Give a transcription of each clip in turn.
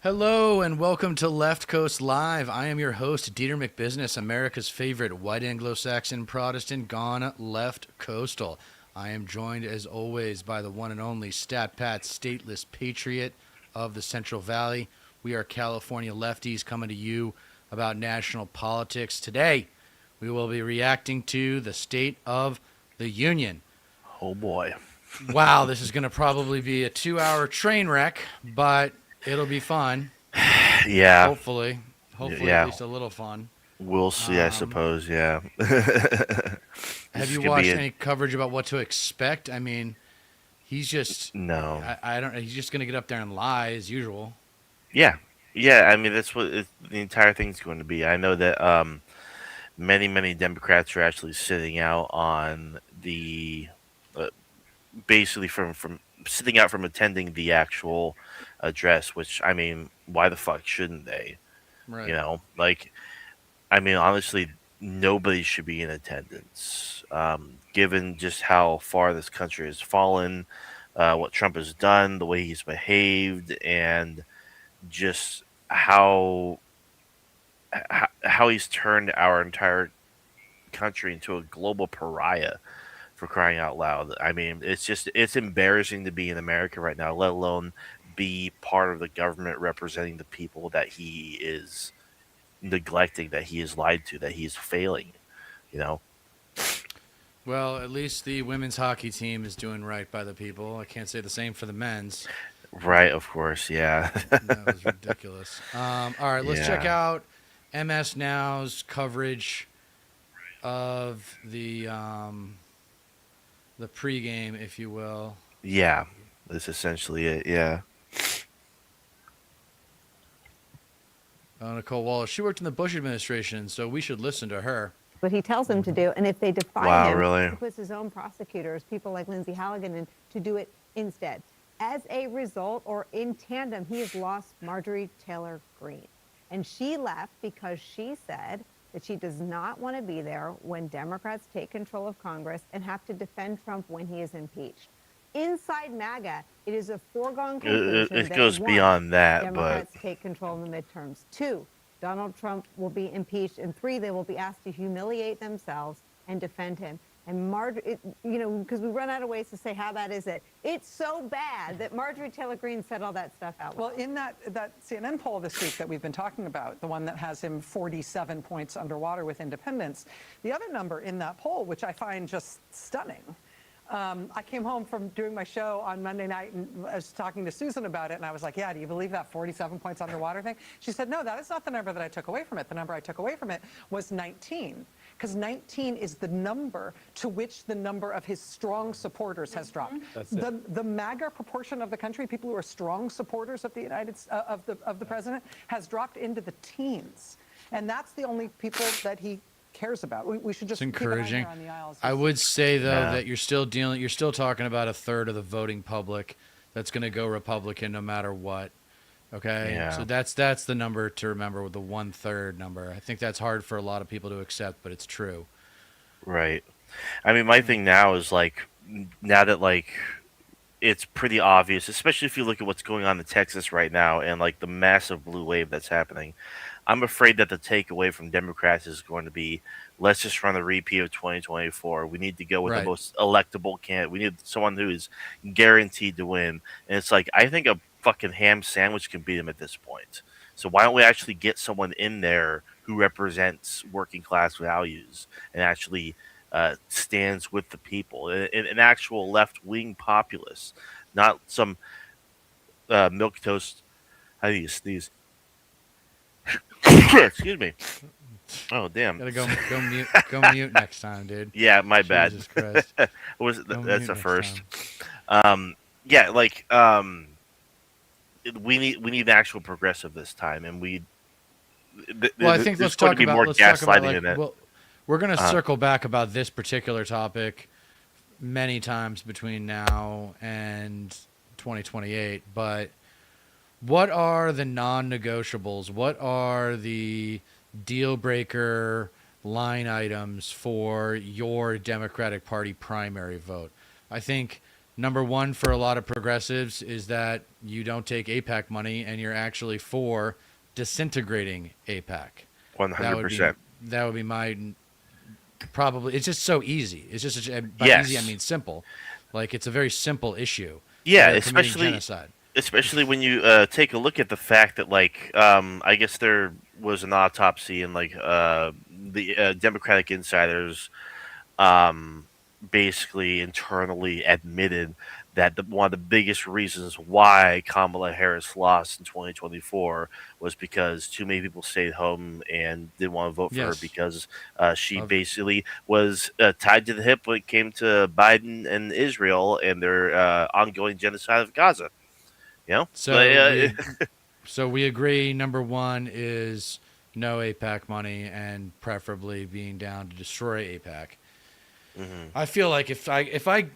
Hello and welcome to Left Coast Live. I am your host, Dieter McBusiness, America's favorite white Anglo-Saxon Protestant gone left coastal. I am joined, as always, by the one and only Stat Pat, stateless patriot of the Central Valley. We are California lefties coming to you about national politics. Today, we will be reacting to the State of the Union. Oh boy. Wow, this is going to probably be a 2-hour train wreck, but it'll be fun. Yeah. Hopefully. Hopefully at Yeah. least a little fun. We'll see, I Um, suppose. Yeah. have This is you going to be watched a. any coverage about what to expect? I mean, he's just No. I don't he's just going to get up there and lie as usual. Yeah. Yeah. I mean, that's what the entire thing's going to be. I know that many Democrats are actually sitting out on the. Basically, from sitting out from attending the actual address, which, I mean, why the fuck shouldn't they? Right. Like, I mean, honestly, nobody should be in attendance. Given just how far this country has fallen, what Trump has done, the way he's behaved, and just how he's turned our entire country into a global pariah, for crying out loud. I mean, it's embarrassing to be in America right now, let alone be part of the government representing the people that he is neglecting, that he is lied to, that he is failing. You know, Well, at least the women's hockey team is doing right by the people. I can't say the same for the men's. right? Of course, yeah, That was ridiculous. All right, let's check yeah, out MS Now's coverage of the pregame, if you will. yeah. That's essentially it. Yeah. Nicole Wallace. She worked in the Bush administration, so we should listen to her. What he tells them to do. And if they defy Wow, him, really? he puts his own prosecutors, people like Lindsay Halligan, in to do it instead. As a result, or in tandem, he has lost Marjorie Taylor Greene. And she left because she said that she does not want to be there when Democrats take control of Congress and have to defend Trump when he is impeached. Inside MAGA, it is a foregone conclusion It that goes one, beyond that, but Democrats take control in the midterms. Two, Donald Trump will be impeached. And three, they will be asked to humiliate themselves and defend him. And because we run out of ways to say how bad is it. It's so bad that Marjorie Taylor Greene said all that stuff out loud. Well, in that CNN poll this week that we've been talking about, the one that has him 47 points underwater with independents, the other number in that poll, which I find just stunning. I came home from doing my show on Monday night and I was talking to Susan about it. And I was like, yeah, do you believe that 47 points underwater thing? She said, no, that is not the number that I took away from it. The number I took away from it was 19. Because 19 is the number to which the number of his strong supporters has dropped. That's The MAGA proportion of the country, people who are strong supporters of the of the president, has dropped into the teens. And that's the only people that he cares about. We should just It's encouraging. keep an eye on the aisles. I would say though Yeah. that you're still talking about a third of the voting public that's going to go Republican no matter what. Okay, Yeah. so that's the number to remember, with the 1/3 number. I think that's hard for a lot of people to accept, but it's true. right. I mean, my thing now is like, now that like it's pretty obvious, especially if you look at what's going on in Texas right now and like the massive blue wave that's happening. I'm afraid that the takeaway from Democrats is going to be, let's just run a repeat of 2024. We need to go with the Right. most electable candidate. We need someone who is guaranteed to win. And it's like, I think a fucking ham sandwich can beat him at this point. So why don't we actually get someone in there who represents working class values and actually stands with the people, an actual left wing populist, not some milk toast. How do you sneeze? Excuse me. Oh damn. Gotta go mute next time, dude. Yeah, my bad. Jesus Christ. Go That's mute a next first. time. Yeah, like we need an actual progressive this time, and Well, I think there's let's going talk to be about more let's talk about gaslighting like in it. well, we're gonna Uh, circle back about this particular topic many times between now and 2028. But what are the non-negotiables? What are the deal breaker line items for your Democratic Party primary vote? I think number one for a lot of progressives is that you don't take APAC money and you're actually for disintegrating APAC. That would be 100%. that would be my probably. It's just so easy. It's just by Yes. easy I mean simple. Like it's a very simple issue. Yeah, They're committing genocide. especially when you take a look at the fact that like I guess there was an autopsy and like the Democratic insiders basically internally admitted that one of the biggest reasons why Kamala Harris lost in 2024 was because too many people stayed home and didn't want to vote for her Yes. because she Of- basically was tied to the hip when it came to Biden and Israel and their ongoing genocide of Gaza. You know, So we agree. Number one is no APAC money and preferably being down to destroy APAC. mhm. I feel like if I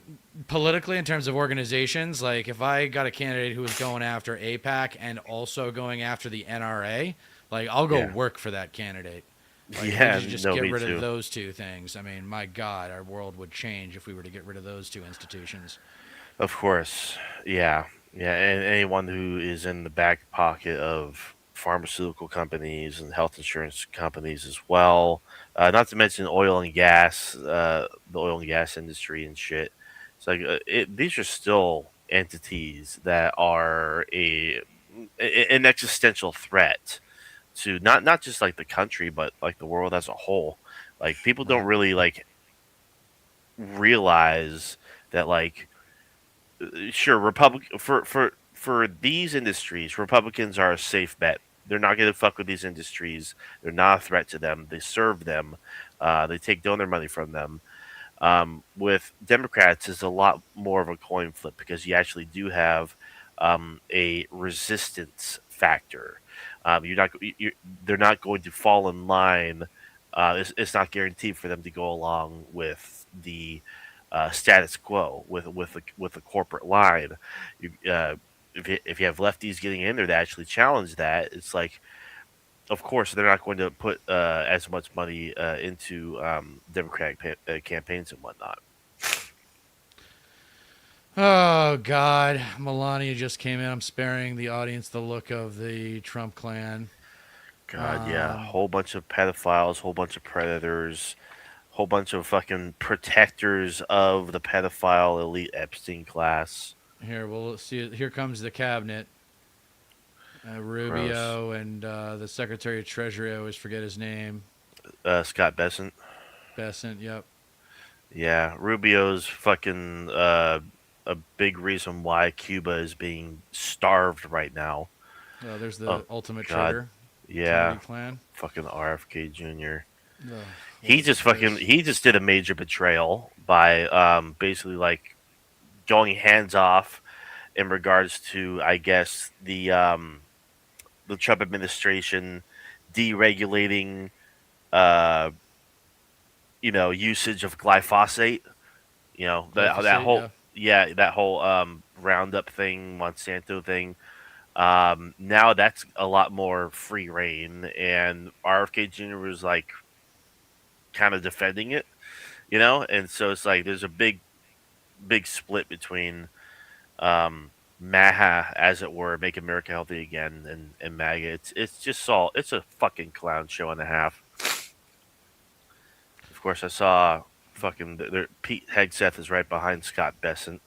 politically in terms of organizations, like if I got a candidate who was going after APAC and also going after the NRA, like I'll go Yeah. work for that candidate. Like, if we Yeah, could just no, get me rid too. of those two things. I mean, my God, our world would change if we were to get rid of those two institutions. Of course. Yeah. Yeah. And anyone who is in the back pocket of pharmaceutical companies and health insurance companies as well. Not to mention oil and gas, the oil and gas industry and shit. It's like these are still entities that are an existential threat to not just like the country, but like the world as a whole. Like people don't Right. really like realize that like sure for these industries Republicans are a safe bet. They're not going to fuck with these industries. They're not a threat to them. They serve them. They take donor money from them. With Democrats is a lot more of a coin flip because you actually do have a resistance factor. You're not they're not going to fall in line. It's not guaranteed for them to go along with the status quo with the corporate line. If you have lefties getting in there to actually challenge that, it's like, of course, they're not going to put as much money into Democratic campaigns and whatnot. Oh God, Melania just came in. I'm sparing the audience the look of the Trump clan. God, yeah, Um, whole bunch of pedophiles, whole bunch of predators, whole bunch of fucking protectors of the pedophile elite Epstein class. Here, we'll see. Here comes the cabinet. Gross. Rubio and the Secretary of Treasury. I always forget his name. Scott Bessent. Bessent. Yep. Yeah, Rubio's fucking a big reason why Cuba is being starved right now. There's the Oh, ultimate God. traitor. Yeah, Kennedy clan. fucking RFK Jr. Ugh, He what a just fucking disgrace. he just did a major betrayal by basically like going hands off in regards to I guess the Trump administration deregulating uh usage of glyphosate. That Glyphosate. whole Yeah. that whole Roundup thing, Monsanto thing. Now that's a lot more free reign, and RFK Jr. was like kind of defending it, and so it's like there's a big split between MAHA, as it were, Make America Healthy Again, and MAGA. It's a fucking clown show and a half. Of course, I saw fucking Pete Hegseth is right behind Scott Bessent,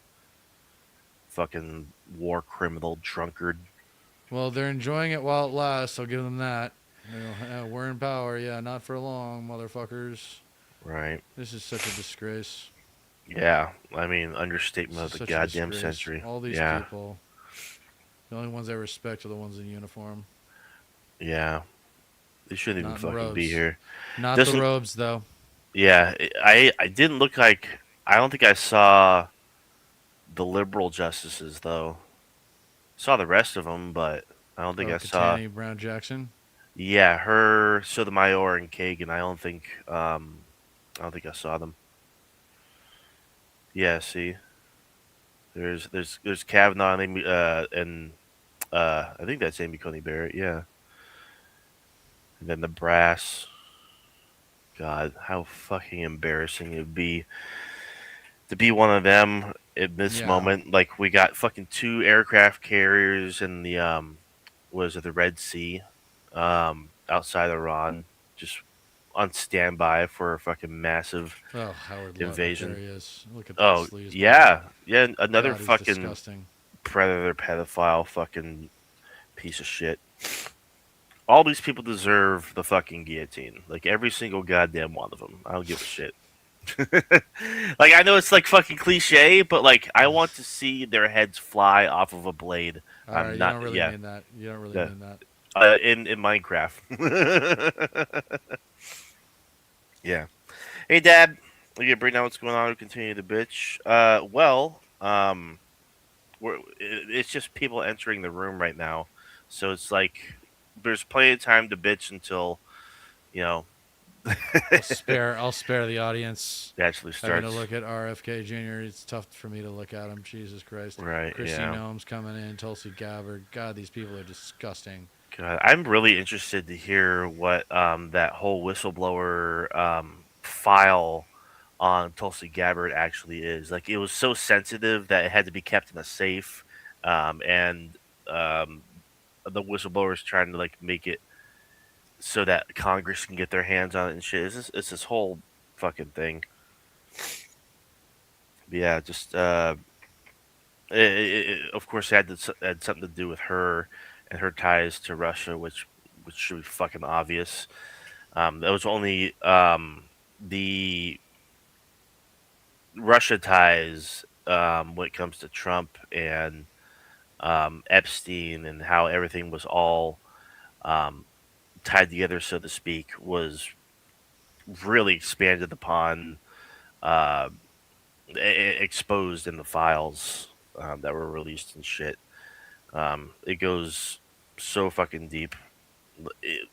fucking war criminal drunkard. Well, they're enjoying it while it lasts. I'll give them that. We're in power. Yeah, not for long, motherfuckers. Right. This is such a disgrace. Yeah. I mean, understatement This of is the such a goddamn disgrace. century. All these Yeah. people. The only ones I respect are the ones in uniform. Yeah. They shouldn't Not even in fucking be robes. here. Not Doesn't the robes, though. Yeah, I didn't look like I don't think I saw the liberal justices though. Saw the rest of them, but I don't think Oh, I saw. Katani Brown Jackson. Yeah, her, Sotomayor, and Kagan. I don't think I saw them. Yeah, see, there's Kavanaugh and I think that's Amy Coney Barrett. Yeah, and then the brass. God, how fucking embarrassing it would be to be one of them in this Yeah. moment. Like we got fucking 2 aircraft carriers in the was it the Red Sea, outside Iran, just on standby for a fucking massive Oh, Howard Lutnick, there invasion. he is. Look at that Oh sleazeball. yeah, yeah, another God, he's fucking disgusting. predator, pedophile, fucking piece of shit. All these people deserve the fucking guillotine. Like every single goddamn one of them. I don't give a shit. Like I know it's like fucking cliche, but like I want to see their heads fly off of a blade. All right, I'm you not. don't really Yeah, mean that. You don't really yeah. mean that. In Minecraft. Yeah. Hey, Dad. We can bring down what's going on. We continue the bitch. It's just people entering the room right now, so it's like there's plenty of time to bitch until you know I'll spare the audience it actually having starts. to look at RFK Jr. It's tough for me to look at him. Jesus Christ. Right. Chrissy Yeah. Gnome's coming in. Tulsi Gabbard. God, these people are disgusting. God, I'm really interested to hear what that whole whistleblower file on Tulsi Gabbard actually is. Like, it was so sensitive that it had to be kept in a safe, and um, the whistleblowers trying to like make it so that Congress can get their hands on it and shit. It's this whole fucking thing. But yeah, just of course, it had something to do with her and her ties to Russia, which should be fucking obvious. That was only the Russia ties when it comes to Trump and Epstein and how everything was all um, tied together, so to speak, was really expanded upon, uh, exposed in the files that were released and shit. It goes so fucking deep. It,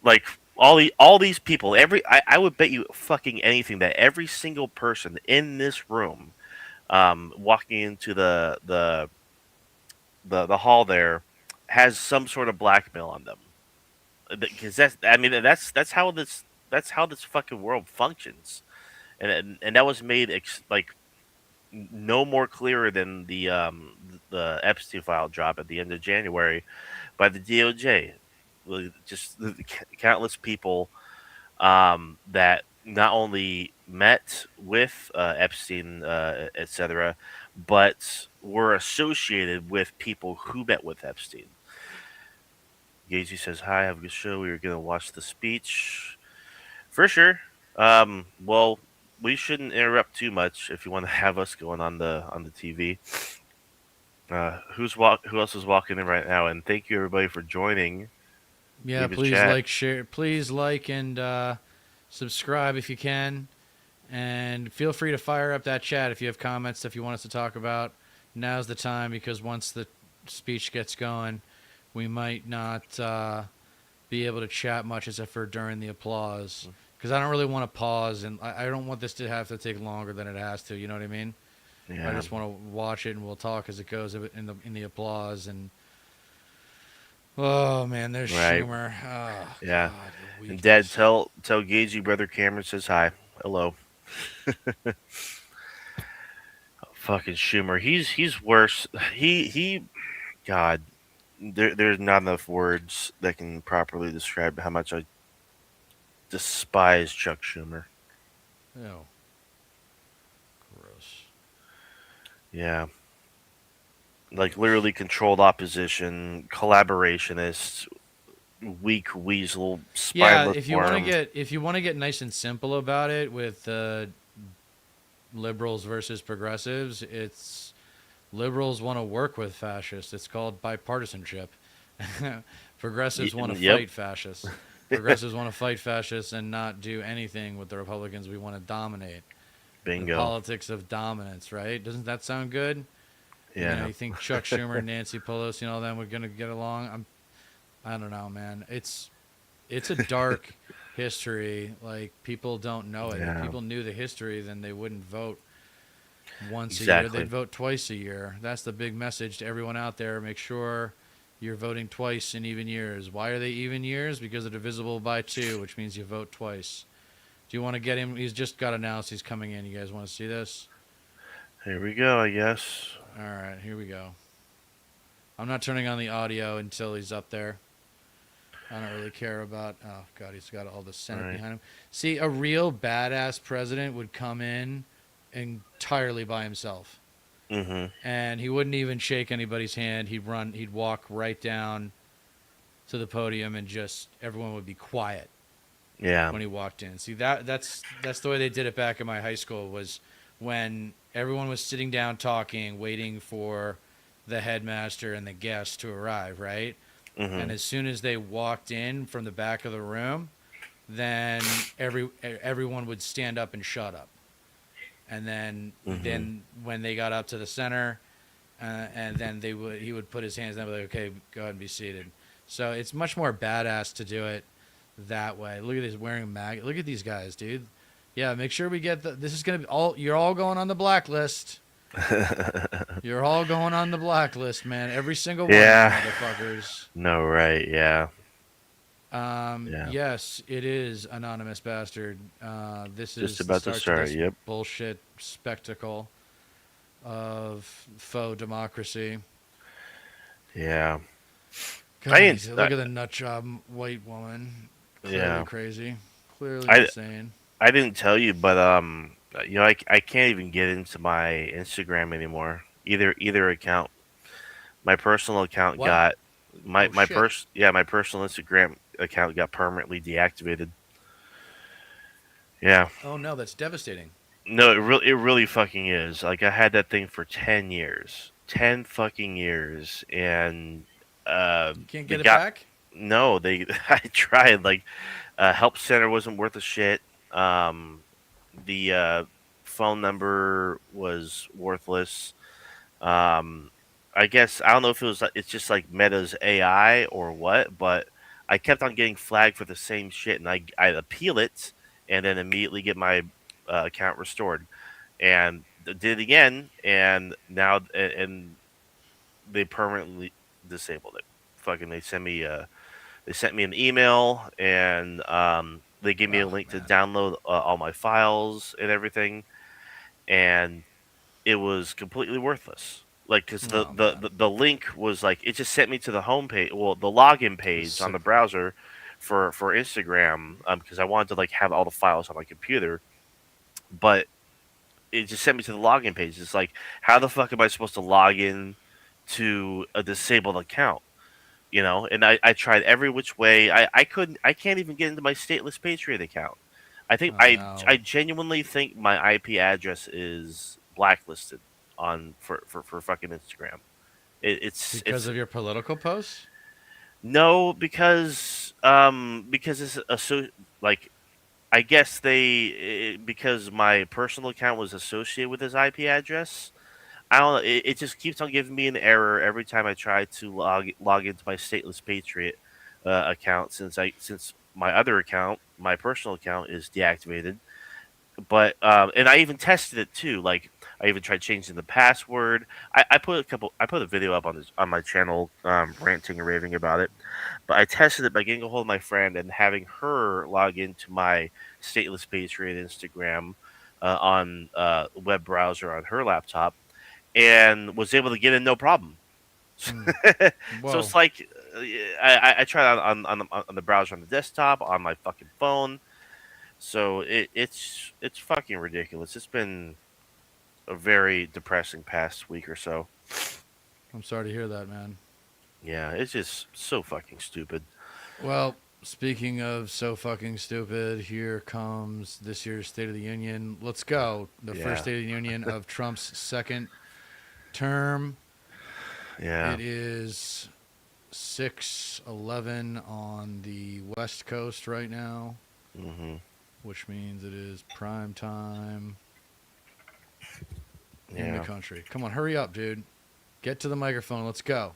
like all these people, I would bet you fucking anything that every single person in this room, walking into the hall there, has some sort of blackmail on them. Because that's how this fucking world functions, and that was made like no more clearer than the Epstein file drop at the end of January by the DOJ. Just the countless people that not only met with Epstein, etc., but were associated with people who met with Epstein. Gazy says, "Hi, have a good show. We were gonna watch the speech for sure. Well, we shouldn't interrupt too much if you want to have us going on the TV. Who else is walking in right now? And thank you everybody for joining. Yeah, Leave a please chat. like, share, please like and subscribe if you can, and feel free to fire up that chat if you have comments, stuff you want us to talk about. Now's the time, because once the speech gets going, we might not be able to chat much except for during the applause. Because I don't really want to pause, and I don't want this to have to take longer than it has to. You know what I mean? I Yeah, just want to watch it, and we'll talk as it goes in the applause. And oh man, there's right. Schumer. Oh Yeah. God, the And Dad, weakness. tell Gazy brother Cameron says hi. Hello. Fucking Schumer. He's worse. He God. There's not enough words that can properly describe how much I despise Chuck Schumer. Oh, gross. Yeah. Like literally controlled opposition, collaborationist, weak weasel, Yeah, spineless worm. if you want to get nice and simple about it with liberals versus progressives, it's liberals want to work with fascists. It's called bipartisanship. Progressives want to Yep. fight fascists. Progressives want to fight fascists and not do anything with the Republicans. We want to dominate. The Bingo. politics of dominance, right? Doesn't that sound good? Yeah. You think Chuck Schumer, Nancy Pelosi, and all them were gonna get along? I don't know, man. It's a dark history. Like, people don't know it. Yeah. If people knew the history, then they wouldn't vote once a Exactly. year. They'd vote twice a year. That's the big message to everyone out there. Make sure you're voting twice in even years. Why are they even years? Because they're divisible by 2, which means you vote twice. Do you want to get him? He's just got announced he's coming in. You guys want to see this? Here we go, I guess. All right, here we go. I'm not turning on the audio until he's up there. I don't really care about. Oh God, he's got all the Senate Right. behind him. See, a real badass president would come in entirely by himself, Mm-hmm. and he wouldn't even shake anybody's hand. He'd walk right down to the podium, and just everyone would be quiet Yeah. when he walked in. See, that's the way they did it back in my high school, was when everyone was sitting down talking, waiting for the headmaster and the guests to arrive, right? Mm-hmm. And as soon as they walked in from the back of the room, then everyone would stand up and shut up. And then when they got up to the center, and then he would put his hands down and be like, okay, go ahead and be seated. So it's much more badass to do it that way. Look at this wearing mag. Look at these guys, dude. Yeah, make sure we get this is gonna be all. You're all going on the blacklist. You're all going on the blacklist, man. Every single one Yeah. of you motherfuckers. No, right, yeah. Yes, it is Anonymous Bastard. This is Just the about to to start, this yep. bullshit spectacle of faux democracy. Yeah. God, I didn't- look at the nut job white woman. Clearly Yeah. crazy. Clearly I- insane. I didn't tell you, but I can't even get into my Instagram anymore. Either account. My personal account What? got my Oh, my shit. my personal Instagram account got permanently deactivated. Yeah. Oh no, that's devastating. No, it really fucking is. Like I had that thing for 10 years. 10 fucking years, and You can't they get it got back? no, they I tried. Like help center wasn't worth a shit. The phone number was worthless. Um, I guess I don't know if it's just like Meta's AI or what, but I kept on getting flagged for the same shit, and I appeal it, and then immediately get my account restored, and did it again, and now and they permanently disabled it. Fucking, they sent me an email, and they gave me a Oh, link to man. download all my files and everything, and it was completely worthless. Like, because Oh, man. the link was like, it just sent me to the home page, well, the login page on So- the browser for Instagram, because I wanted to like have all the files on my computer, but it just sent me to the login page. It's like, how the fuck am I supposed to log in to a disabled account? And I tried every which way. I can't even get into my stateless patriot account. I think Oh, no. I genuinely think my IP address is blacklisted on for fucking Instagram. It's Because of your political posts? no, because it's like, I guess because my personal account was associated with his IP address. I don't know. It just keeps on giving me an error every time I try to log into my stateless patriot account, since my other account, my personal account, is deactivated. But and I even tested it too. Like, I even tried changing the password. I put a video up on my channel, ranting and raving about it. But I tested it by getting a hold of my friend and having her log into my stateless patriot Instagram on web browser on her laptop, and was able to get in no problem. Hmm. So Whoa. it's like, I tried on the browser on the desktop, on my fucking phone. So it's fucking ridiculous. It's been a very depressing past week or so. I'm sorry to hear that, man. Yeah, it's just so fucking stupid. Well, speaking of so fucking stupid, here comes this year's State of the Union. Let's go. The Yeah. first State of the Union of Trump's second term. Yeah. It is 6:11 on the West Coast right now, hmm which means it is prime time in the Yeah. country. Come on, hurry up, dude. Get to the microphone. Let's go.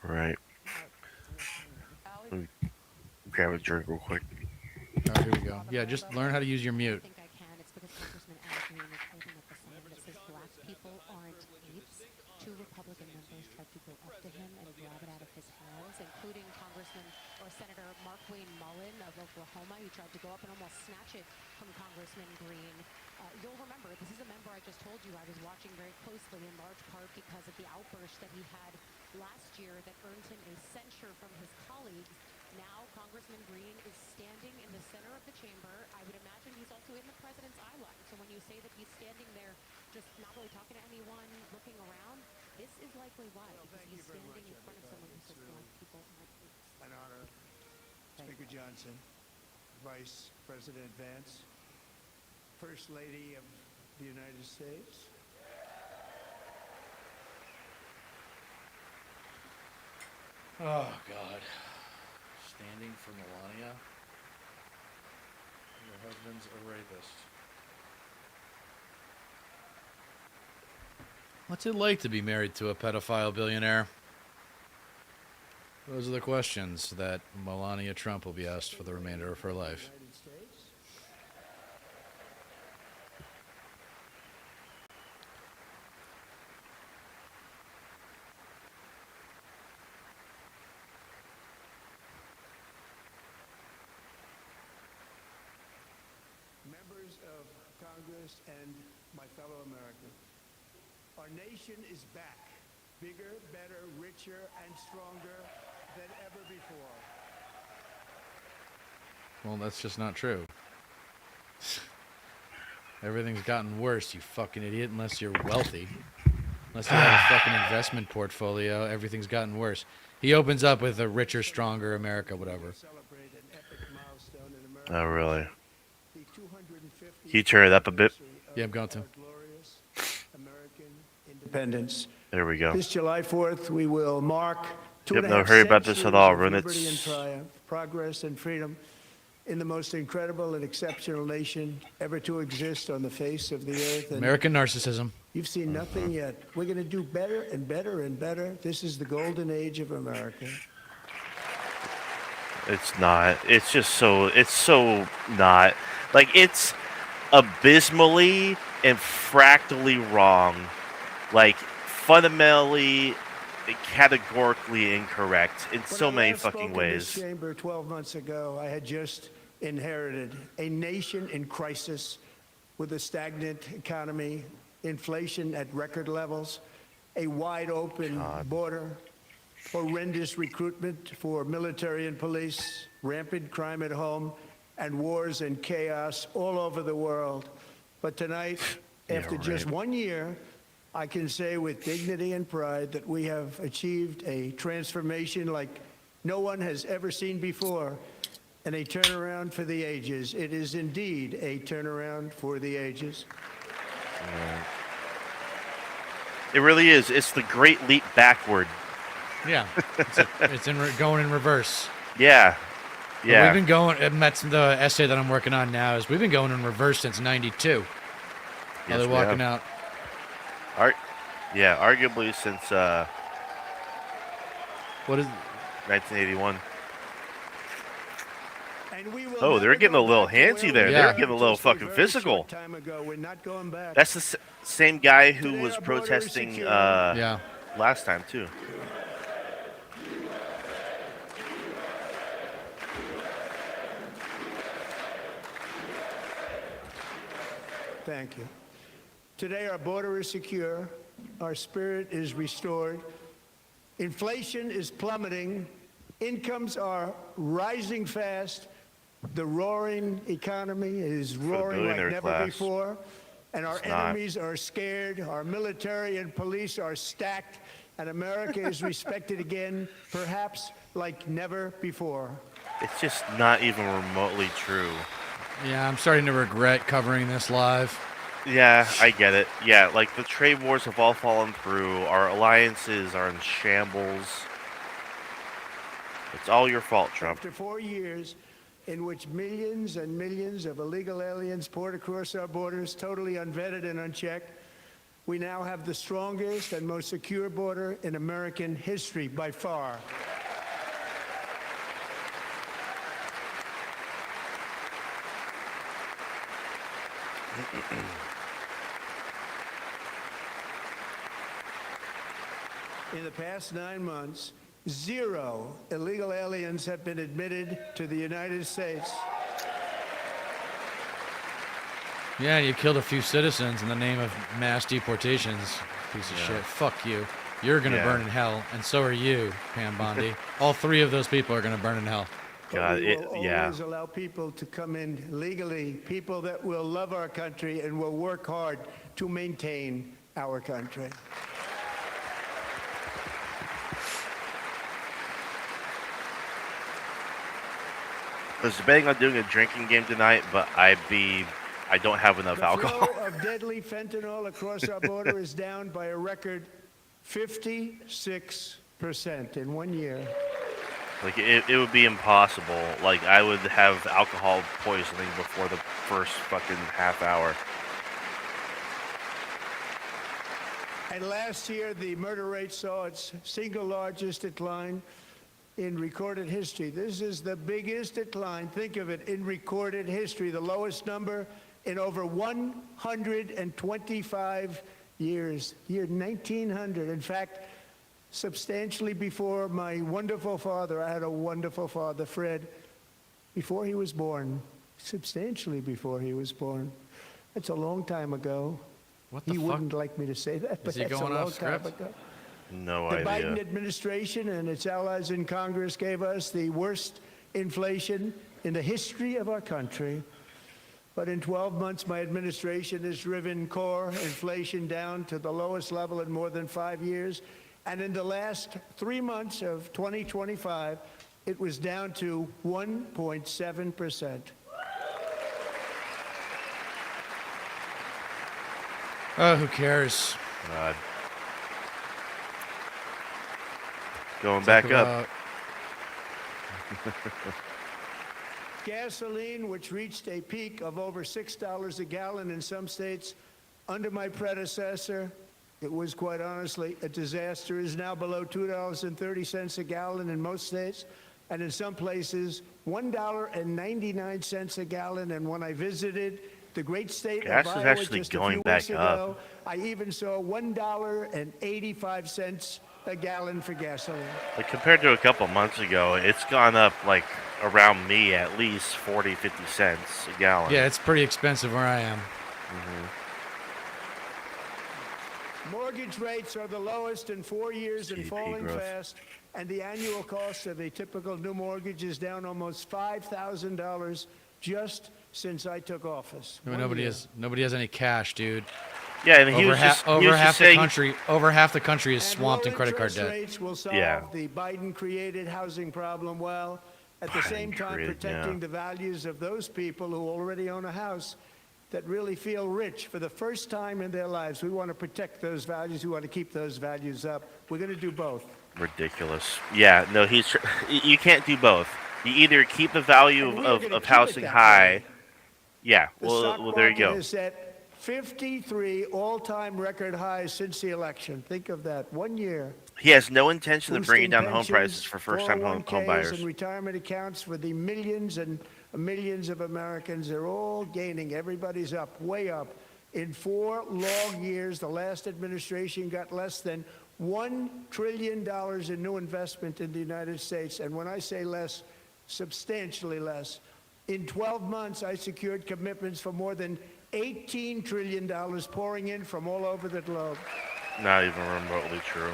Right. Let me grab a drink real quick. Oh, here we go. Yeah, just learn how to use your mute. I think I can. It's because Congressman Al Green is holding up a sign that says black people aren't apes. Two Republican members tried to go up to him and grab it out of his hands, including Congressman or Senator Markwayne Mullin of Oklahoma. He tried to go up and almost snatch it from Congressman Green. You'll remember, this is a member I just told you I was watching very closely, in large part because of the outburst that he had last year that earned him a censure from his colleagues. Now, Congressman Green is standing in the center of the chamber. I would imagine he's also in the president's eye line. So when you say that he's standing there, just not really talking to anyone, looking around, this is likely why, because he's standing in front of someone who says black people aren't apes. An honor, Speaker Johnson, Vice President Vance, First Lady of the United States. Oh, God. Standing for Melania? Your husband's a rapist. What's it like to be married to a pedophile billionaire? Those are the questions that Melania Trump will be asked for the remainder of her life. United States. Members of Congress and my fellow Americans, our nation is back, bigger, better, richer, and stronger than ever before. Well, that's just not true. Everything's gotten worse, you fucking idiot, unless you're wealthy. Unless you have a fucking investment portfolio, everything's gotten worse. He opens up with a richer, stronger America, whatever. Celebrate an epic milestone in America. Oh, really? The 250th Can you turn it up a bit? anniversary Yeah, I'm of going to. our glorious American independence. There we go. This July 4th, we will mark two Yep, and a no half hurry about this at centuries all. of Run liberty and its- triumph, progress and freedom in the most incredible and exceptional nation ever to exist on the face of the earth. And American narcissism. you've seen nothing yet. We're going to do better and better and better. This is the golden age of America. It's not. It's just so. It's so not. Like, it's abysmally and fractally wrong. Like, fundamentally, categorically incorrect in When so I many last spoke fucking in this ways. chamber 12 months ago, I had just inherited a nation in crisis with a stagnant economy, inflation at record levels, a wide open border, horrendous recruitment for military and police, rampant crime at home, and wars and chaos all over the world. But tonight, after just right. 1 year, I can say with dignity and pride that we have achieved a transformation like no one has ever seen before, and a turnaround for the ages. It is indeed a turnaround for the ages. It really is. It's the great leap backward. Yeah, it's going in reverse. Yeah. But Yeah. we've been going, and that's the essay that I'm working on now, is we've been going in reverse since 92. Yes, Now they're we walking have. out. Yeah, arguably since What is 1981. And we will Oh, never they're getting go a little back to where handsy we there. were They're getting a little just fucking very physical. short time ago. We're not going back. That's the same guy who Today was our border is protesting secure. Yeah. last time too. Thank you. Today, our border is secure, our spirit is restored, inflation is plummeting, incomes are rising fast, the roaring economy is roaring like billionaire never class. before, and our It's not. enemies are scared, our military and police are stacked, and America is respected again, perhaps like never before. It's just not even remotely true. Yeah, I'm starting to regret covering this live. Yeah, I get it. Yeah, like the trade wars have all fallen through. Our alliances are in shambles. It's all your fault, Trump. After 4 years in which millions and millions of illegal aliens poured across our borders, totally unvetted and unchecked, we now have the strongest and most secure border in American history by far. In the past 9 months, 0 illegal aliens have been admitted to the United States. Yeah, you killed a few citizens in the name of mass deportations. Piece of shit. Fuck you. You're gonna Yeah. burn in hell, and so are you, Pam Bondi. All three of those people are gonna burn in hell. But God, we will yeah. always allow people to come in legally, people that will love our country and will work hard to maintain our country. I was debating on doing a drinking game tonight, but I don't have enough The alcohol. flow of deadly fentanyl across our border is down by a record 56% in 1 year. Like it would be impossible. Like I would have alcohol poisoning before the first fucking half hour. And last year, the murder rate saw its single largest decline in recorded history. This is the biggest decline, think of it, in recorded history, the lowest number in over 125 years. Year 1900. In fact, substantially before my wonderful father, I had a wonderful father, Fred, before he was born, substantially before he was born. That's a long time ago. What the He fuck? wouldn't like me to say that, but he that's a going long off time script? ago. No The idea. Biden administration and its allies in Congress gave us the worst inflation in the history of our country. But in 12 months, my administration has driven core inflation down to the lowest level in more than 5 years. And in the last 3 months of 2025, it was down to 1.7%. Oh, who cares? God. Going back up. Gasoline, which reached a peak of over $6 a gallon in some states under my predecessor, it was quite honestly a disaster, is now below $2.30 a gallon in most states, and in some places, $1.99 a gallon. And when I visited the great state Gas of is Iowa actually just going a few back weeks ago, I even saw $1.85 a gallon for gasoline. Like compared to a couple months ago, it's gone up like around me at least 40, 50 cents a gallon. Yeah, it's pretty expensive where I am. Mortgage rates are the lowest in 4 years and GDP falling growth. fast, and the annual cost of a typical new mortgage is down almost $5,000 just since I took office. I mean, 1 year. nobody has any cash, dude. Yeah, and he Over, was just he over was half just the saying, country. Over half the country is And swamped low in credit card interest debt. rates will solve Yeah. the Biden-created housing problem well, at the same time Biden-created, protecting yeah. the values of those people who already own a house that really feel rich for the first time in their lives. We want to protect those values. We want to keep those values up. We're going to do both. ridiculous. Yeah, no, you can't do both. You either keep the value And we are of, gonna of keep housing it that high. way. Yeah, The well, stock there you market go. has set 53 all-time record highs since the election. Think of that. 1 year. He has no intention of bringing Boosting down home prices pensions, for first-time home 401ks, buyers. and retirement accounts for the millions and millions of Americans. They're all gaining. Everybody's up, way up. In 4 long years, the last administration got less than $1 trillion in new investment in the United States. And when I say less, substantially less. In 12 months, I secured commitments for more than $18 trillion pouring in from all over the globe. Not even remotely true.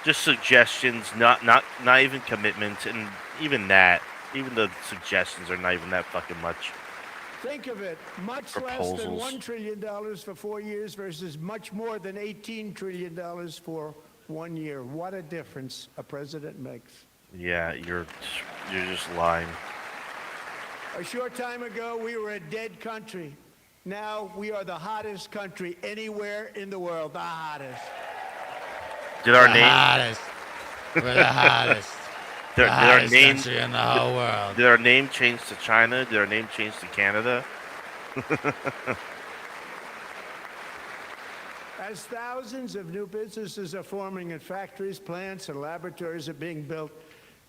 Just suggestions, not even commitments, and even the suggestions are not even that fucking much. Think of it, much less than Proposals. $1 trillion for 4 years versus much more than $18 trillion for 1 year. What a difference a president makes. Yeah, you're just lying. A short time ago, we were a dead country. Now we are the hottest country anywhere in the world, the hottest. Did our The name hottest. We're the hottest. did, The did our hottest name country in the whole world. did our name change to China? Did our name change to Canada? As thousands of new businesses are forming and factories, plants, and laboratories are being built,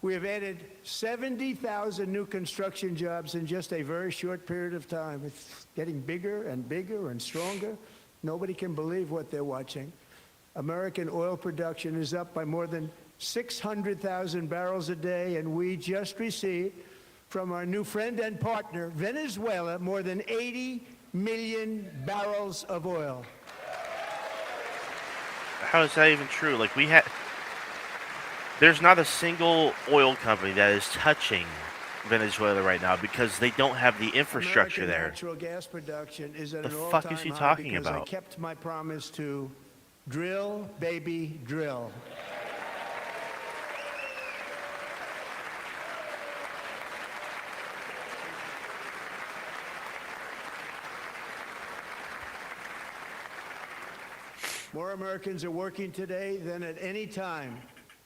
we have added 70,000 new construction jobs in just a very short period of time. It's getting bigger and bigger and stronger. Nobody can believe what they're watching. American oil production is up by more than 600,000 barrels a day, and we just received from our new friend and partner, Venezuela, more than 80 million barrels of oil. How is that even true? Like there's not a single oil company that is touching Venezuela right now because they don't have the infrastructure American there. Natural gas production is at The an fuck all-time is he high talking because I about? kept my promise to drill, baby, drill. More Americans are working today than at any time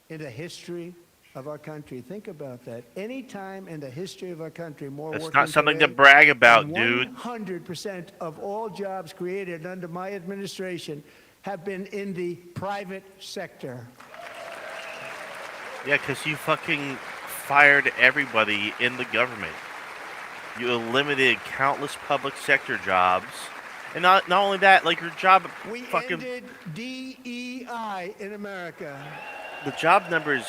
in the history of our country. Think about that. Any time in the history of our country, more That's working not something to today, brag about, and dude. 100% of all jobs created under my administration have been in the private sector. Yeah, because you fucking fired everybody in the government. You eliminated countless public sector jobs. And not only that, like your job We fucking ended DEI in America. the job numbers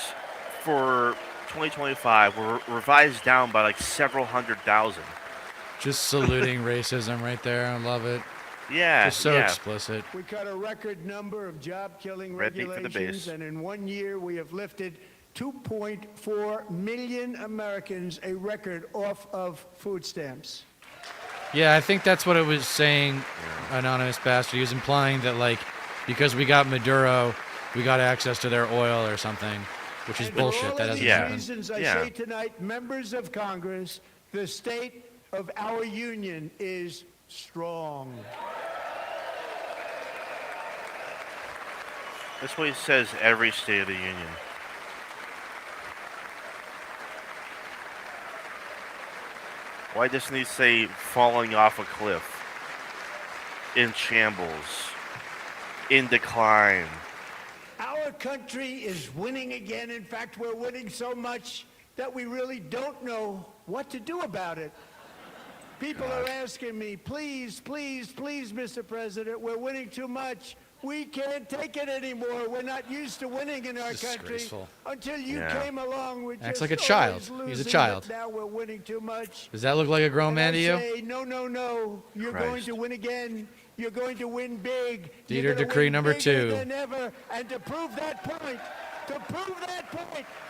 for 2025 were revised down by like several 100,000. Just saluting racism right there. I love it. Yeah, Just so yeah. explicit. We cut a record number of job-killing Red meat for the regulations, base. and in 1 year, we have lifted 2.4 million Americans, a record, off of food stamps. Yeah, I think that's what it was saying, Anonymous Bastard. He was implying that, like, because we got Maduro, we got access to their oil or something, which is And for bullshit. all That of doesn't these happen. reasons, I Yeah. say tonight, members of Congress, the state of our union is strong. That's what he says every State of the Union. Why doesn't he say falling off a cliff? In shambles. In decline. Our country is winning again. In fact, we're winning so much that we really don't know what to do about it. People are asking me, please, please, please, Mr. President, we're winning too much. We can't take it anymore. We're not used to winning in our country. Disgraceful. Until you Yeah. came along, we Acts just like a child. always He's a losing, child. but now we're winning too much. Does that look like a grown And man to I you? say, no, no, no. You're going Christ. to win again. You're going to win big. Dieter You're gonna decree win number bigger 2. than ever. And to prove that point,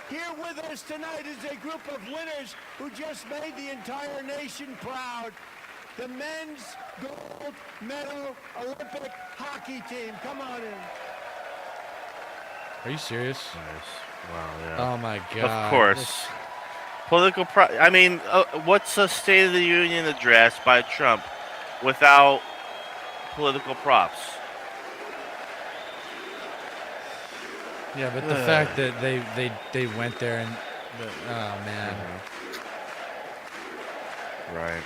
here with us tonight is a group of winners who just made the entire nation proud. The men's gold medal Olympic hockey team. Come on in. Are you serious? Nice. Wow, yeah. Oh my god. Of course. Political I mean, what's a State of the Union address by Trump without political props? Yeah, but the fact that they went there and oh man, Right.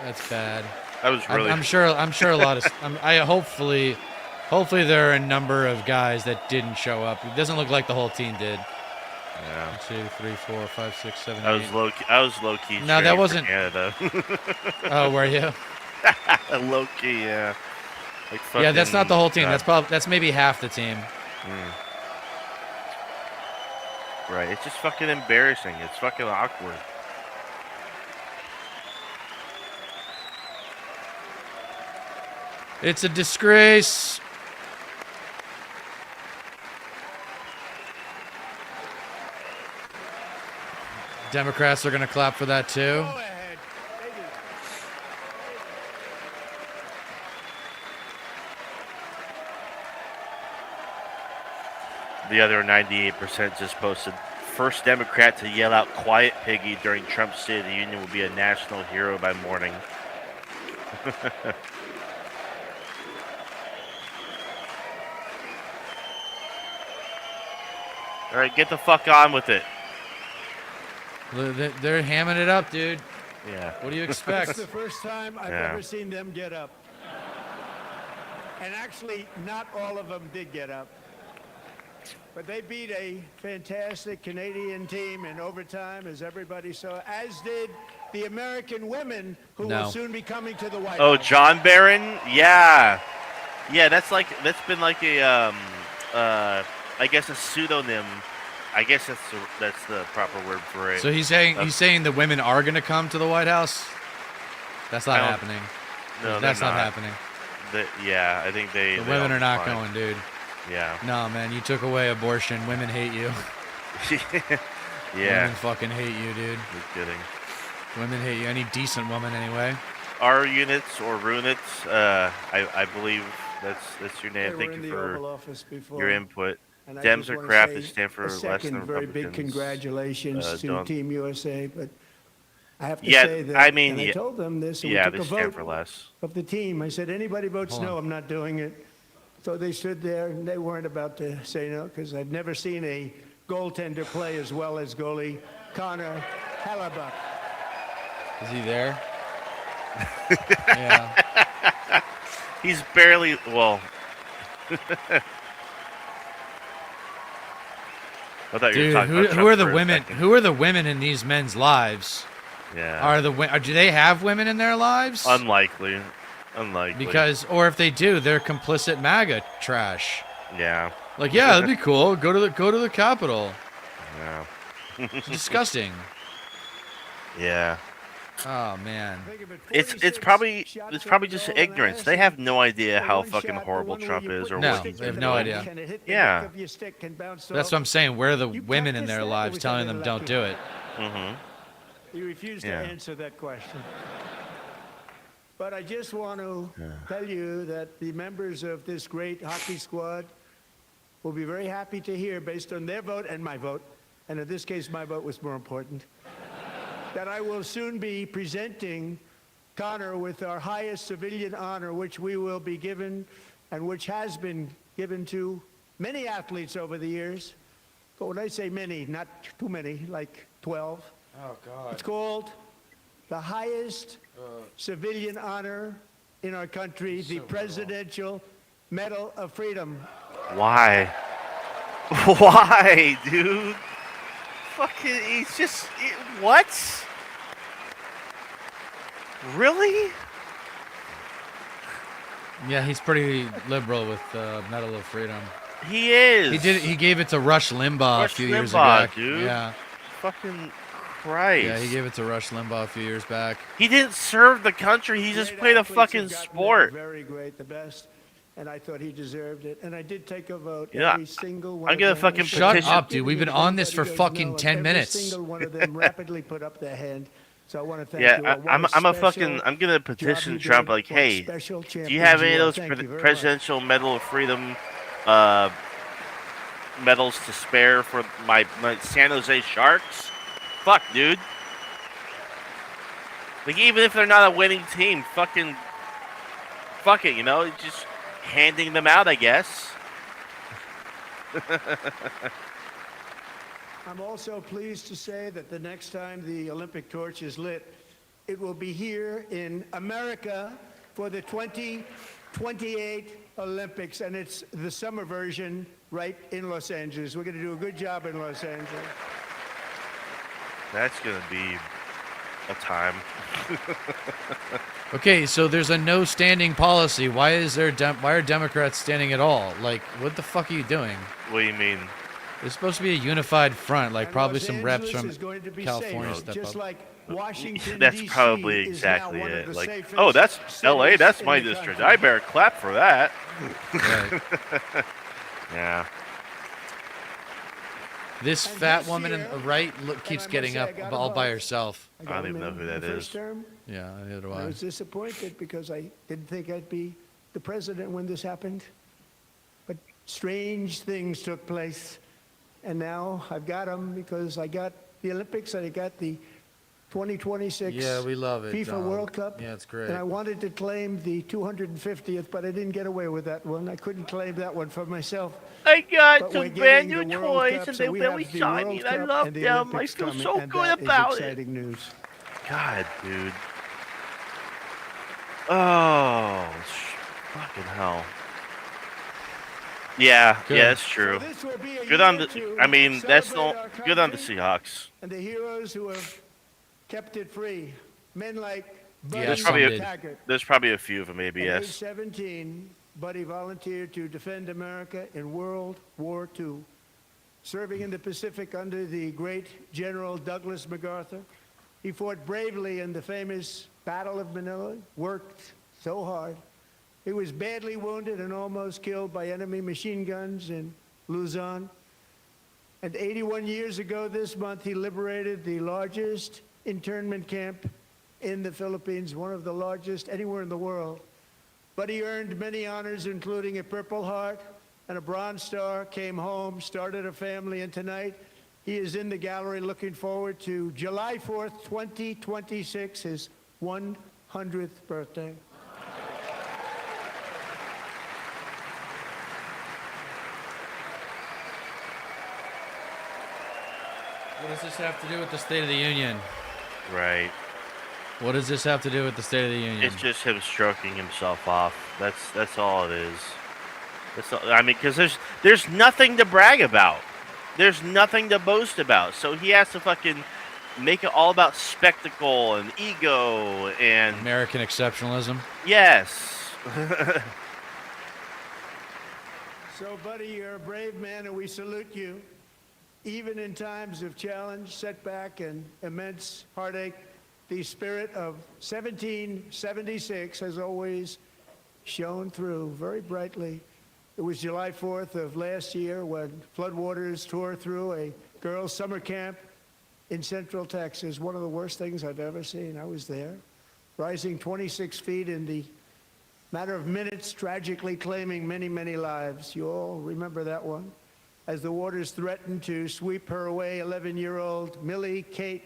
that's bad. That was really I'm sure a lot of hopefully there are a number of guys that didn't show up. It doesn't look like the whole team did. Yeah. 1, 2, 3, 4, 5, 6, 7, I was 8. low key. No, that cheering for wasn't- Canada. Oh, were you? Low key, yeah. Like Yeah, that's not the whole team. God. That's maybe half the team. Right. It's just fucking embarrassing. It's fucking awkward. It's a disgrace. Democrats are going to clap for that too. Go ahead. Thank you. The other 98% just posted, first Democrat to yell out "Quiet Piggy" during Trump's State of the Union will be a national hero by morning. All right, get the fuck on with it. They're hamming it up, dude. Yeah. What do you It's expect? the first time I've Yeah. ever seen them get up. And actually, not all of them did get up. But they beat a fantastic Canadian team in overtime, as everybody saw, as did the American women who No. will soon be coming to the White Oh, House. John Barron? Yeah. Yeah, that's been like a I guess a pseudonym I guess that's the proper word for it. So he's saying the women are going to come to the White House. That's not I don't- happening. no, That's they're not happening. Yeah, I think The women are not going, dude. Yeah. No, man, you took away abortion. Women hate you. Yeah. Women fucking hate you, dude. You're kidding. Women hate you. Any decent woman, anyway. R units or runits, I believe that's your They name. were Thank in you the Oval for Office before. your input. And I Dems just are wanna crap say that stand for a less second than very big Republicans. congratulations to don't- Team USA. But I have to Yeah, say that, I mean, and I yeah- told them this, and Yeah, we they took a stand vote for less. of the team. I said, anybody votes Hold no, on. I'm not doing it. So they stood there, and they weren't about to say no, because I've never seen a goaltender play as well as goalie Connor Hellebuck. Is he there? Yeah. He's barely well. I thought you were Dude, talking who, about who Trump are the for a women? second. Who are the women in these men's lives? Yeah. Do they have women in their lives? Unlikely. Because, or if they do, they're complicit MAGA trash. Yeah. Like, yeah, that'd be cool. Go to the Capitol. Yeah. It's disgusting. Yeah. Oh man. Think of it, It's 46 probably shots it's on probably goal just and ignorance. ass, They have no idea the how one fucking shot, the horrible one where Trump you is put or your No, what stick he's they have in been no the doing. idea. and it hit the Yeah. back of your stick and bounced That's off. what I'm saying. Where are the You women in practiced their that, or lives was telling that them an don't do it? Mm-hmm. You refused Yeah. to answer that question. But I just want to tell you that the members of this great hockey squad will be very happy to hear, based on their vote and my vote, and in this case, my vote was more important, that I will soon be presenting Connor with our highest civilian honor, which we will be given and which has been given to many athletes over the years. But when I say many, not too many, like 12. Oh God. It's called the highest civilian honor in our country, the Presidential Medal of Freedom. Why? Why, dude? Fucking, he's just what? Really? Yeah, he's pretty liberal with Medal of Freedom. He is. He gave it to Rush Limbaugh Rush a few years Limbaugh, ago. dude. Yeah. Fucking Christ. Yeah, he gave it to Rush Limbaugh a few years back. He didn't serve the country. He just Great played a athletes have fucking gotten that sport. Very great, the best. And I thought he deserved it. And I did take a vote. You know, Every single one I'm of gonna them. fucking Shut petition- up, dude. We've been on this for Everybody goes, fucking no, 10 minutes. Every single one of them rapidly put up their hand. So I want to thank Yeah, you. I'm gonna petition you Trump did. like, What hey, special do you champions have any you of are. those Thank you very much. Presidential Medal of Freedom medals to spare for my San Jose Sharks? Fuck, dude. Like, even if they're not a winning team, fuck it, you know, just handing them out, I guess. I'm also pleased to say that the next time the Olympic torch is lit, it will be here in America for the 2028 Olympics, and it's the summer version right in Los Angeles. We're going to do a good job in Los Angeles. That's gonna be a time. Okay, so there's a no standing policy. Why are Democrats standing at all? Like, what the fuck are you doing? What do you mean? There's supposed to be a unified front, like And probably Los some reps Angeles from is going to be California safe, step just up. like Washington, That's D.C. probably is exactly now one of it. the Like, safest oh, that's LA. cities That's in my the district. country. I better clap for that. Right. Yeah. This And fat this woman on year- the right and I keeps must getting say, I up got all by involved. herself. I got don't him even know in who the that first is. term. Yeah, neither do I I. was disappointed because I didn't think I'd be the president when this happened. But strange things took place. And now I've got them because I got the Olympics and I got the 2026 Yeah, we love it, FIFA Dom. World Cup. Yeah, it's great. And I wanted to claim the 250th, but I didn't get away with that one. I couldn't claim that one for myself. I got But some we're brand getting new the World toys Cup, and so they're we very have the shiny World and I Cup love and the them. I Olympics feel coming, so and good that is about it. exciting news. God, dude. Oh, fucking hell. Yeah, Good. yeah, that's true. So this will be a Good on year the. to I mean, that's celebrate no our good on the country Seahawks. and the heroes who have kept it free. Men like Buddy There's probably a- Taggart. There's probably a few of them, maybe. At age Yes. 17, Buddy volunteered to defend America in World War II. serving in the Pacific under the great General Douglas MacArthur. He fought bravely in the famous Battle of Manila, worked so hard. He was badly wounded and almost killed by enemy machine guns in Luzon. And 81 years ago this month, he liberated the largest internment camp in the Philippines, one of the largest anywhere in the world. But he earned many honors, including a Purple Heart and a Bronze Star, came home, started a family, and tonight he is in the gallery looking forward to July 4th, 2026, his 100th birthday. What does this have to do with the State of the Union? Right. What does this have to do with the State of the Union? It's just him stroking himself off. That's all it is. That's all, I mean, because there's nothing to brag about. There's nothing to boast about. So he has to fucking make it all about spectacle and ego and American exceptionalism. yes. So, buddy, you're a brave man, and we salute you. Even in times of challenge, setback, and immense heartache, the spirit of 1776 has always shone through very brightly. It was July 4th of last year when floodwaters tore through a girls' summer camp in Central Texas. One of the worst things I've ever seen. I was there, rising 26 feet in the matter of minutes, tragically claiming many, many lives. You all remember that one? As the waters threatened to sweep her away, 11-year-old Millie Kate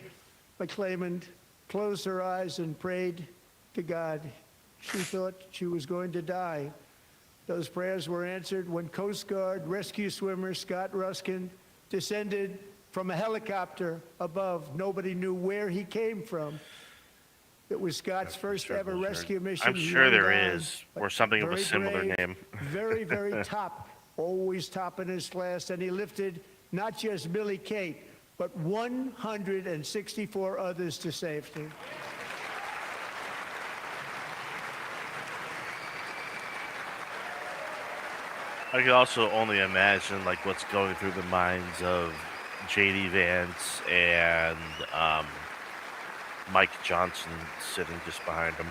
McClelland closed her eyes and prayed to God. She thought she was going to die. Those prayers were answered when Coast Guard rescue swimmer Scott Ruskin descended from a helicopter above. Nobody knew where he came from. It was Scott's first ever rescue mission. I'm sure there Young is, guy, or something of a very similar brave, name. Very, very top, always top in his class. And he lifted not just Millie Kate, but 164 others to safety. I can also only imagine like what's going through the minds of J.D. Vance and Mike Johnson sitting just behind him.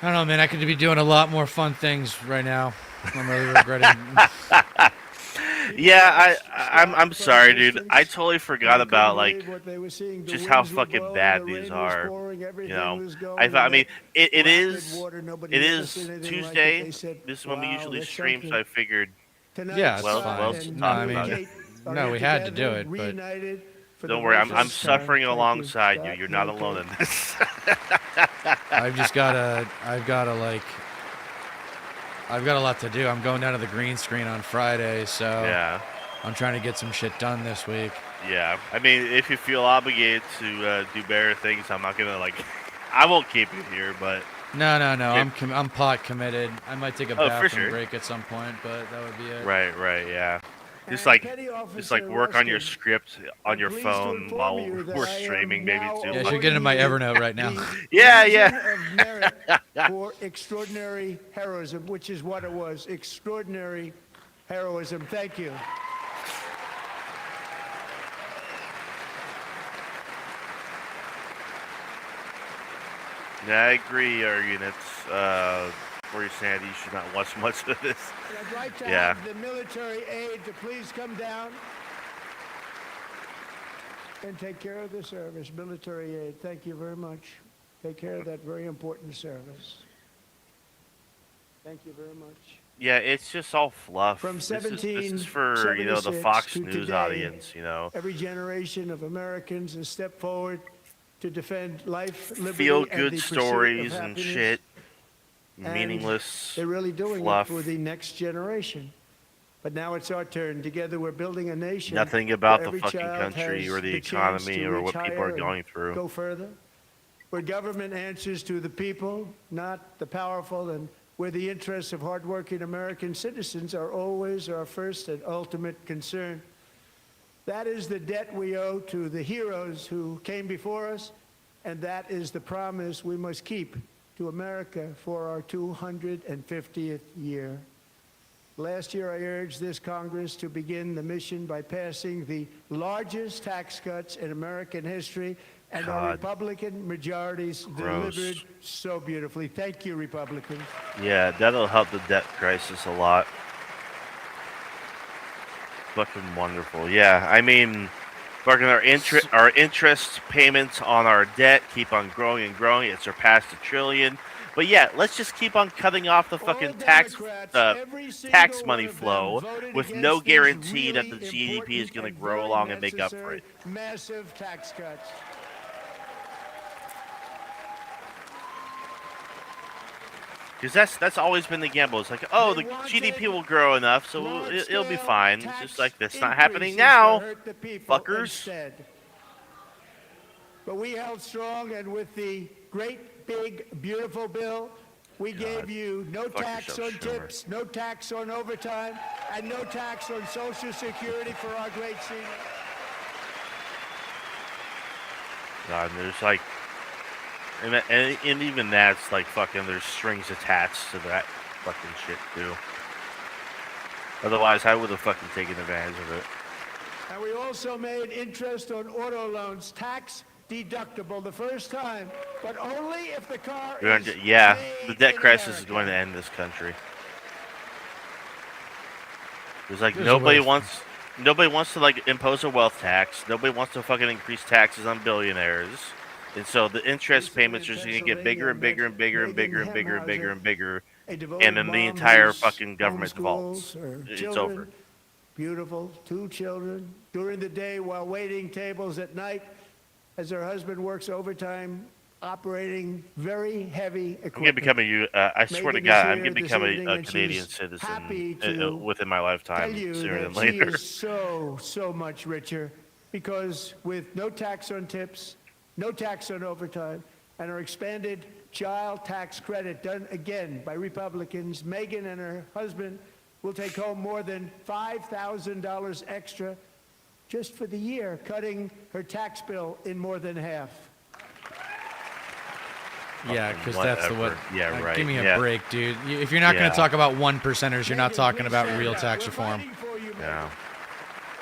I don't know, man. I could be doing a lot more fun things right now. I'm really regretting. Yeah, I'm sorry, dude. I totally forgot about like just just how fucking bad these are. You know, I mean, it is Tuesday. This is when we usually stream, so I figured. Yeah, it's Well, fine. well, No, talk I about mean, it. no, we had to do it, but Don't worry, I'm suffering alongside you. You're not alone in this. I've got a lot to do. I'm going down to the green screen on Friday, so Yeah, I'm trying to get some shit done this week. yeah. I mean, if you feel obligated to do better things, I'm not gonna like. I won't keep you here, but No. Yeah. I'm pot committed. I might take a Oh, for bathroom sure. break at some point, but that would be it. right, yeah. Just And like Petty work on your Ruskin, script on your pleased to phone inform while you that we're I am streaming, maybe now too. Yeah, I should get in my awarding you Evernote right now. the Yeah, Legion yeah. of Merit for extraordinary heroism, which is what it was, extraordinary heroism. Thank you. Yeah, I agree, Units. Where you're saying you should not watch much of this. And I'd like to Yeah. have the military aid to please come down and take care of the service. Military aid, thank you very much. Take care of that very important service. Thank you very much. Yeah, it's just all fluff. From This is for the 1776 Fox to News today, audience. Every generation of Americans has stepped forward to defend life, liberty, Feel and the good pursuit of stories and happiness. shit. And Meaningless. They're really doing fluff. it for the next generation. But now it's our turn. Together we're building a nation. Nothing about where the every fucking child country has or the chance economy to or what reach people are higher going and through. Go further. Where government answers to the people, not the powerful, and where the interests of hardworking American citizens are always our first and ultimate concern. That is the debt we owe to the heroes who came before us And that is the promise we must keep to America for our 250th year. Last year, I urged this Congress to begin the mission by passing the largest tax cuts in American history, and our God. Republican majorities Gross. delivered so beautifully. Thank you, Republicans. Yeah, that'll help the debt crisis a lot. Fucking wonderful. Yeah, I mean, fucking our interest payments on our debt keep on growing and growing. It surpassed $1 trillion. But yeah, let's just keep on cutting off the fucking All tax Democrats, every single tax one money of them flow voted with against no these guarantee that the really GDP is going to important grow and along very and make up for it. necessary Massive tax cuts. Because that's always been the gamble. It's like, oh, the They wanted GDP will grow enough, so it'll be large-scale fine. It's tax just like that's not happening increases now, to hurt the people fuckers. instead. But we held strong, and with the great, big, beautiful bill, we gave you no Fuck tax yourself, on Schumer. tips, no tax on overtime, and no tax on Social Security for our great seniors. God, and there's like, and even that's like fucking. There's strings attached to that fucking shit too. Otherwise, I would have fucking taken advantage of it. And we also made interest on auto loans tax deductible the first time, but only if the car We're is gonna yeah, the made debt in crisis is America. going to end this country. There's like There's a nobody way- wants to like impose a wealth tax. Nobody wants to fucking increase taxes on billionaires. And so the interest Recently payments are in just going to get bigger and bigger and bigger and bigger and bigger and bigger and bigger. A devoted And then the mom entire whose fucking government homeschools defaults. her It's children, over. Beautiful, 2 children. During the day while waiting tables at night, as her husband works overtime, operating very heavy equipment. I'm going to become I swear to Megan is God, I'm here going to this become evening, a and Canadian she's citizen happy to within my lifetime, tell you sooner that than later. she is so much richer because with no tax on tips, no tax on overtime, and her expanded child tax credit done again by Republicans, Megan and her husband will take home more than $5,000 extra just for the year, cutting her tax bill in more than half. Yeah, because that's the what. Whatever. Yeah, right. Give me a Yeah. break, dude. If you're not going Yeah. to talk about one percenters, you're not Megan, talking please about stand real up. tax We're reform. fighting for you, Megan. Yeah.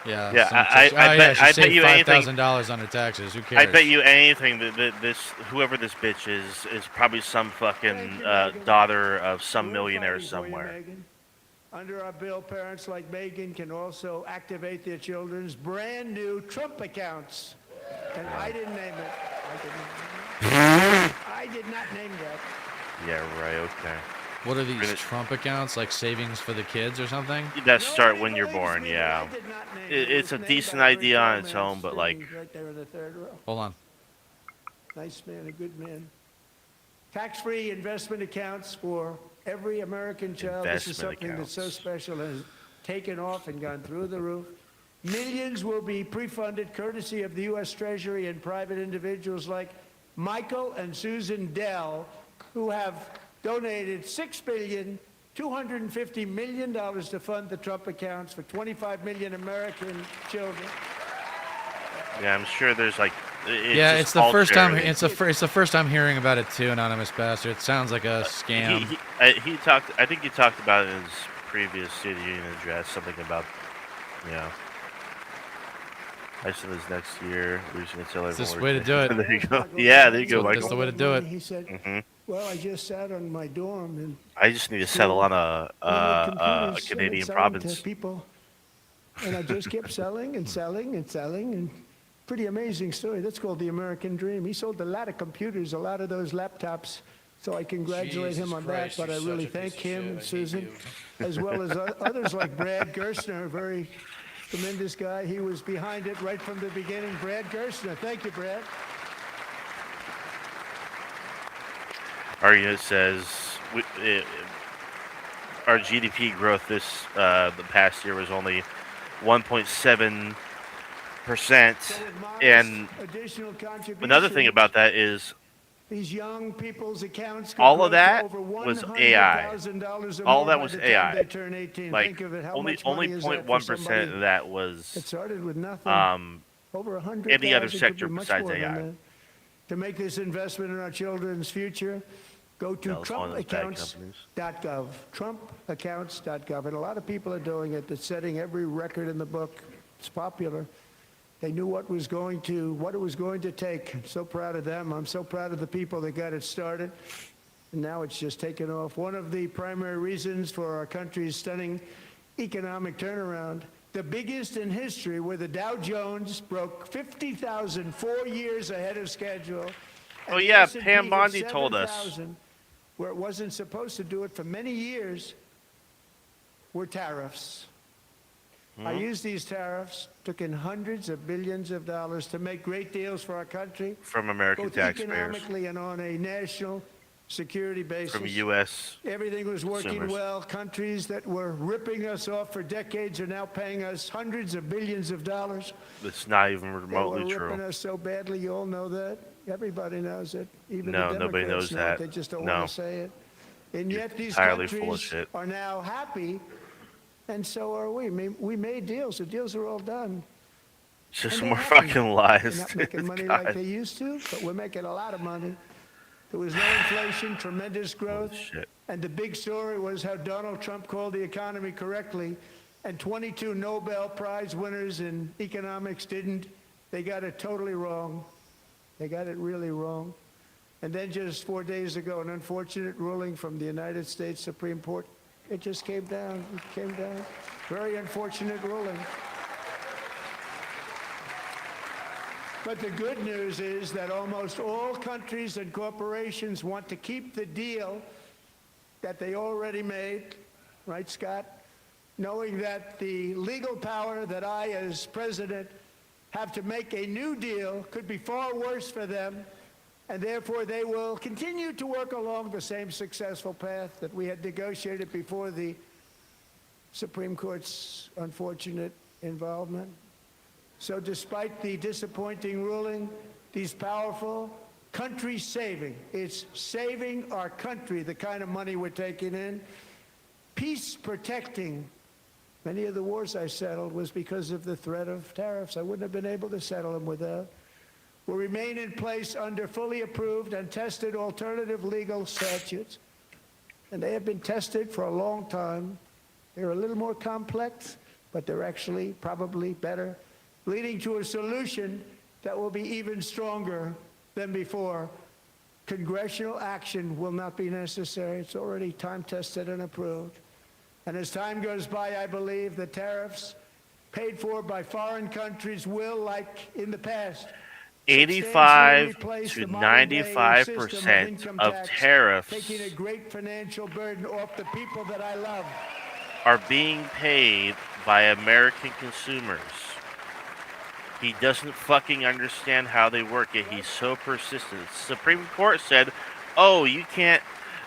Yeah. Yeah, some I chick- bet- yeah, she I bet saved you anything- $5,000 on her taxes. Who cares? I bet you anything that this whoever this bitch is probably some Thank fucking you, Megan. daughter of some We're millionaire fighting for you, somewhere. Megan. Under our bill, parents like Megan can also activate their children's brand new Trump accounts. And I didn't name it. I did not name that. Yeah, right. Okay. What are these Gonna- Trump accounts, like savings for the kids or something? That start Nobody when you're believes born. me, but Yeah. I did not name It's it. a was named decent by idea on Rick its Bowman own, but like, Springs, right there in the third row. Hold on. Nice man, a good man. Tax-free investment accounts for every American child. This is Investment something that's so accounts. special and has taken off and gone through the roof. Millions will be pre-funded courtesy of the U.S. Treasury and private individuals like Michael and Susan Dell, who have donated $6,250 million to fund the Trump accounts for 25 million American children. yeah, I'm sure there's like. Yeah, just it's the all first time. charity. It's the first time hearing about it too, anonymous bastard. It sounds like a scam. He talked. I think he talked about it in his previous State of the Union address. Something about, you know. I said this next year. We're just gonna tell everyone. It's this we're way to do gonna- it. There you go. Yeah, there you go, That's Michael. the way to do it. He said, Mhm. well, I just sat on my dorm and I just need to settle on a computers started Canadian selling province. to people, and I just kept selling and selling and selling, and pretty amazing story. That's called the American dream. He sold a lot of computers, a lot of those laptops. So I congratulate him on that, but I really thank him and Susan, as well as others like Brad Gerstner, a very tremendous guy. He was behind it right from the beginning. Brad Gerstner, thank you, Brad. Arya says our GDP growth this the past year was only 1.7%. So with modest And additional another thing contributions, about that is these young people's accounts could all grow of to that over was AI. $100,000 or All more that by was the time AI. they turn 18. like Think of it, how only much money is that for 0.1% somebody of that that was started with nothing. um Over 100,000 any other could be sector much besides more than AI. that. to make this investment in our children's future, go to That was one of those bad companies. trumpaccounts.gov. Trumpaccounts.gov. And a lot of people are doing it. They're setting every record in the book. It's popular. They knew what it was going to take. I'm so proud of them. I'm so proud of the people that got it started. And now it's just taken off. One of the primary reasons for our country's stunning economic turnaround, the biggest in history, where the Dow Jones broke 50,000 4 years ahead of schedule. Oh, and the yeah, S&P Pam hit Bondi told us. 7,000, where it wasn't supposed to do it for many years, were tariffs. I used these tariffs, took in hundreds of billions of dollars to make great deals for our country, From American both taxpayers. economically and on a national security basis. From U.S. Everything was working consumers. well. Countries that were ripping us off for decades are now paying us hundreds of billions of dollars. It's not even They were remotely ripping true. us so badly. You all know that. Everybody knows it. Even No, the nobody Democrats knows know it. that. They just don't No. want to say it. And You're yet these entirely full of countries shit. are now happy, and so are we. We made deals. The deals are all done. It's just And more they're happy. fucking They're lies. not making money God. like they used to, but we're making a lot of money. There was no inflation, tremendous growth. Shit. And the big story was how Donald Trump called the economy correctly, and 22 Nobel Prize winners in economics didn't. They got it totally wrong. They got it really wrong. And then just 4 days ago, an unfortunate ruling from the United States Supreme Court. It just came down. It came down. Very unfortunate ruling. But the good news is that almost all countries and corporations want to keep the deal that they already made, right, Scott? Knowing that the legal power that I, as president, have to make a new deal could be far worse for them, and therefore they will continue to work along the same successful path that we had negotiated before the Supreme Court's unfortunate involvement. So despite the disappointing ruling, these powerful country-saving, it's saving our country, the kind of money we're taking in, peace-protecting. Many of the wars I settled was because of the threat of tariffs. I wouldn't have been able to settle them without. Will remain in place under fully approved and tested alternative legal statutes. And they have been tested for a long time. They're a little more complex, but they're actually probably better, leading to a solution that will be even stronger than before. Congressional action will not be necessary. It's already time-tested and approved. And as time goes by, I believe the tariffs paid for by foreign countries will, like in the past, 85 replace to the modern-day system 95% income of tax, tariffs taking a great financial burden off the people that I love. are being paid by American consumers. He doesn't fucking understand how they work, yet he's so persistent. The Supreme Court said, "Oh, you can't.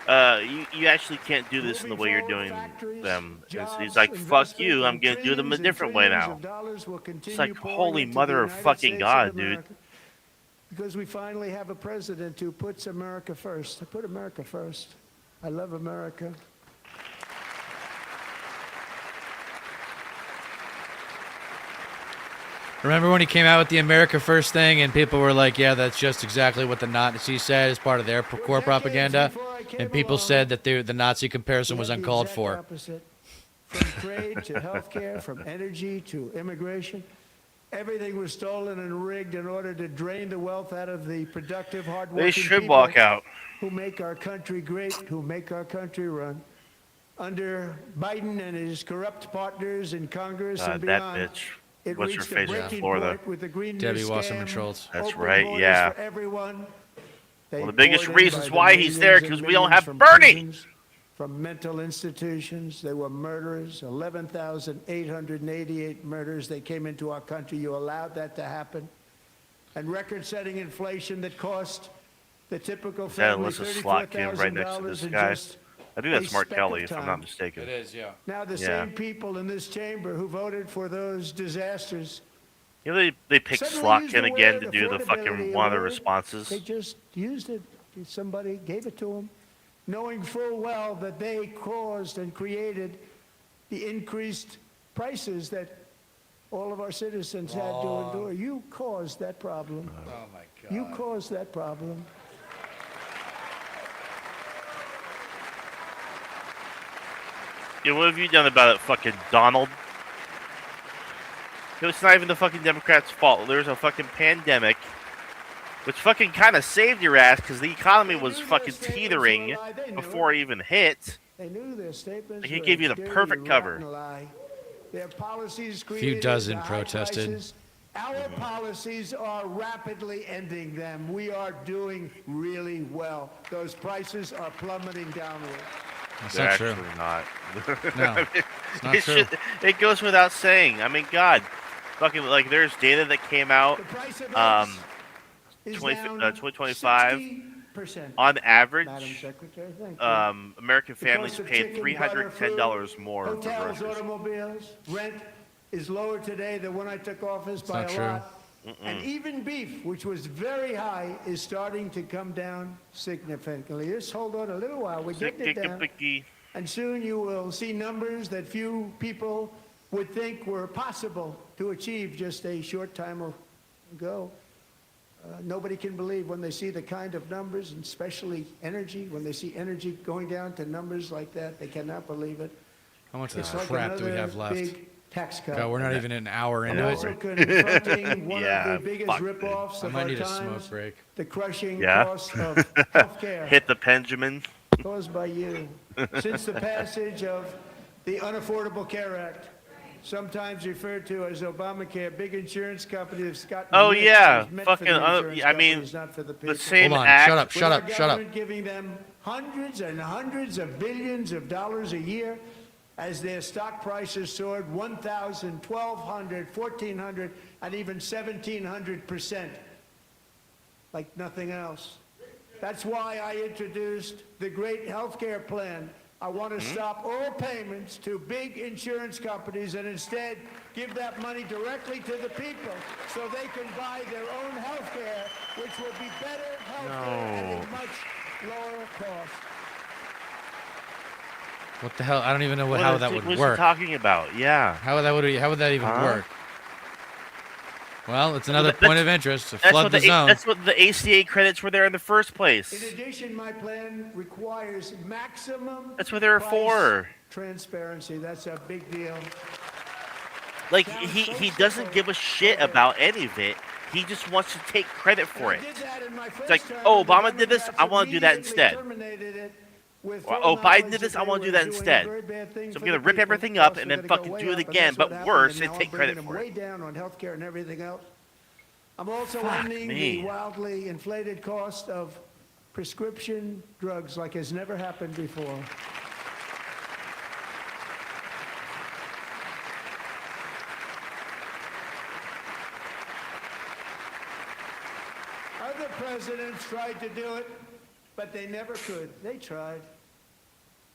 You actually can't do this in the way you're doing them." He's like, "Fuck you! I'm gonna do them a different way now." It's like, holy mother of fucking God, dude. Because we finally have a president who puts America first. I put America first. I love America. Remember when he came out with the America First thing and people were like, yeah, that's just exactly what the Nazis said as part of their core propaganda? And people said that the Nazi comparison was We had the uncalled exact for. opposite. From trade to healthcare, from energy to immigration, everything was stolen and rigged in order to drain the wealth out of the productive, hardworking They should people walk out. who make our country great, who make our country run. Under Biden and his corrupt partners in Congress and That beyond, bitch. it What's her reached a face in breaking Florida? point with the Green New Debbie Scam, Wasserman Schultz. That's open right, borders yeah. for everyone. They Well, the biggest poured in reasons by the why he's there, millions 'cause and we don't millions have from Bernie. prisons, from mental institutions. They were murderers, 11,888 murders. They came into our country. You allowed that to happen. And record-setting inflation that cost the typical That family Alyssa Slot came right next to $34,000 this in guy. just I think that's a Mark speck Kelly, of if I'm time. not mistaken. It is, yeah. Now the Yeah. same people in this chamber who voted for those disasters You know, they picked suddenly used Slotkin the again word to do the fucking affordability, one of the a word responses. They just used it. Somebody gave it to them, knowing full well that they caused and created the increased prices that all of our citizens had to endure. You caused that problem. Oh my God. You caused that problem. Yeah, what have you done about it, fucking Donald? It's not even the fucking Democrats' fault. There's a fucking pandemic, which fucking kind of saved your ass because the economy was fucking teetering before it even hit. They knew their statements. Like, he were gave you a the dirty, perfect cover. rotten lie. Their policies Few created dozen the high protested. prices. Our policies are rapidly ending them. We are doing really well. Those prices are plummeting downward. That's They're not true. actually not. No, it's not true. It goes without saying. I mean, God, fucking like there's data that came out The price of eggs is 20 down 2025 60%. on average. Madam Secretary, thank you. American The families cost of paid chicken, butter, $310 food, more for hotels, groceries. automobiles, rent is lower today than when I took office by not a true. lot. And even beef, which was very high, is starting to come down significantly. Just hold on a little while. We're getting it down. And soon you will see numbers that few people would think were possible to achieve just a short time ago. Nobody can believe when they see the kind of numbers, and especially energy, when they see energy going down to numbers like that, they cannot believe it. How much of It's this like crap do we another have left? big tax cut. God, we're not even an hour I'm into also it. confronting one Yeah, of the biggest fuck, ripoffs I of might our need a smoke times, break. the crushing Yeah. cost of health care. Hit the Benjamin. Caused by you. Since the passage of the Unaffordable Care Act, sometimes referred to as Obamacare, big insurance companies have gotten Oh, rich. yeah, It was meant for fucking, the insurance I mean, companies, not for the The people. same Hold on. act. Shut up. With Shut our up. Shut up. government giving them hundreds and hundreds of billions of dollars a year as their stock prices soared 1,000, 1,200, 1,400, and even 1,700%, like nothing else. That's why I introduced the great health care plan. I want to stop all payments to big insurance companies and instead give that money directly to the people so they can buy their own health care, which will be better health care at a much lower cost. What the hell? I don't even know how that would What's work. he talking about? Yeah. How would that even Huh? work? Well, it's another That's- point of interest to That's flood what the zone. that's what the ACA credits were there in the first In place. addition, my plan requires maximum That's what they're price for. transparency. That's a big deal. Like he doesn't give a shit about any of it. He just wants to take credit for I it. did that in my first like, term, oh, and the Obama did this, Democrats I wanna do that immediately instead. terminated it with Or, full oh, Biden knowledge did this, that I they wanna do were that doing a instead. very bad thing So I'm for gonna the rip people. everything up Costs and are then gonna go fucking way do it up, and again, that's what but happened, worse, and and now take I'm credit bringing for them it. way down on healthcare and everything else. I'm also Fuck ending me. the wildly inflated cost of prescription drugs like has never happened before. Other presidents tried to do it, but they never could. They tried.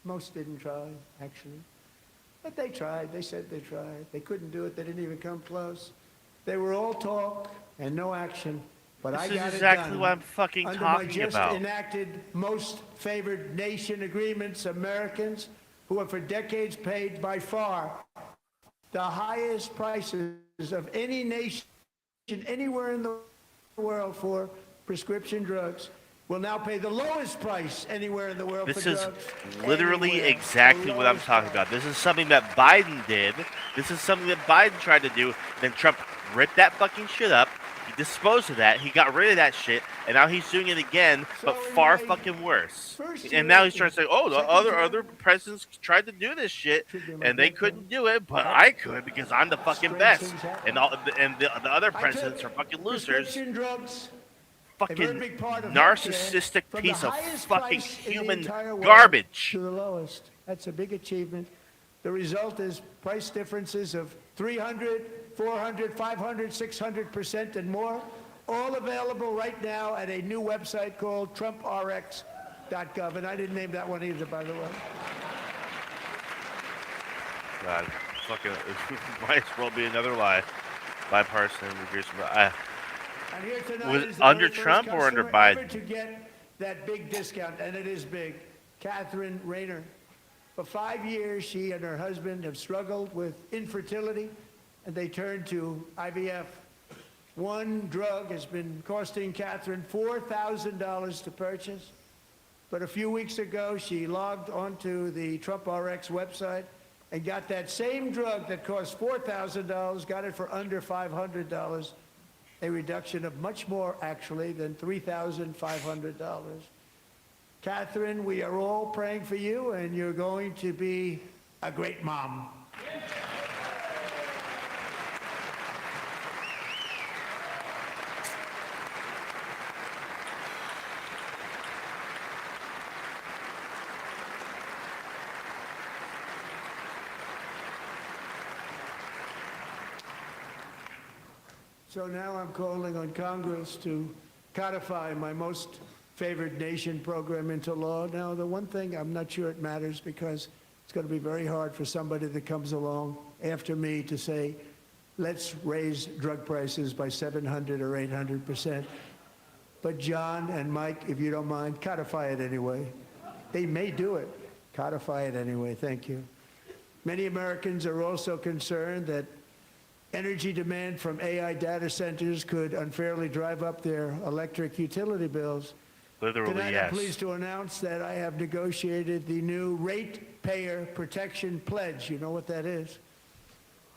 Most didn't try, actually. But they tried. They said they tried. They couldn't do it. They didn't even come close. They were all talk and no action. But I This got is it exactly done. what I'm fucking Under my talking just about. enacted most favored nation agreements, Americans who have for decades paid by far the highest prices of any nation anywhere in the world for prescription drugs will now pay the lowest price anywhere in the world This for is drugs. literally anywhere. exactly The what I'm lowest talking price. about. This is something that Biden did. This is something that Biden tried to do. Then Trump ripped that fucking shit up. He disposed of that. He got rid of that shit, and now he's doing it again, but So in far my fucking worse. first And year, now he's trying to say, "Oh, the second other term- presidents tried to do this shit, Should be my and they third couldn't term. do it, but I could because I'm the fucking Strange best." things happen. And the other I presidents took are fucking losers. prescription drugs, a very Fucking big part of narcissistic healthcare, from piece the of highest fucking price in the human entire world garbage. to the lowest. That's a big achievement. The result is price differences of 300, 400, 500, 600% and more, all available right now at a new website called TrumpRx.gov. And I didn't name that one either, by the way. God, fucking might as well be another lie. Bipartisan immigration. And here tonight Was is the under very first Trump or under customer ever Biden? to get that big discount, and it is big. Catherine Rayner. For 5 years, she and her husband have struggled with infertility, and they turn to IVF. One drug has been costing Catherine $4,000 to purchase. But a few weeks ago, she logged onto the Trump RX website and got that same drug that cost $4,000, got it for under $500, a reduction of much more, actually, than $3,500. Catherine, we are all praying for you, and you're going to be a great mom. So now I'm calling on Congress to codify my most favored nation program into law. Now, the one thing, I'm not sure it matters because it's going to be very hard for somebody that comes along after me to say, let's raise drug prices by 700 or 800%. But John and Mike, if you don't mind, codify it anyway. They may do it. Codify it anyway. Thank you. Many Americans are also concerned that energy demand from AI data centers could unfairly drive up their electric utility bills. Literally, Tonight, yes. I'm pleased to announce that I have negotiated the new Ratepayer Protection Pledge. You know what that is?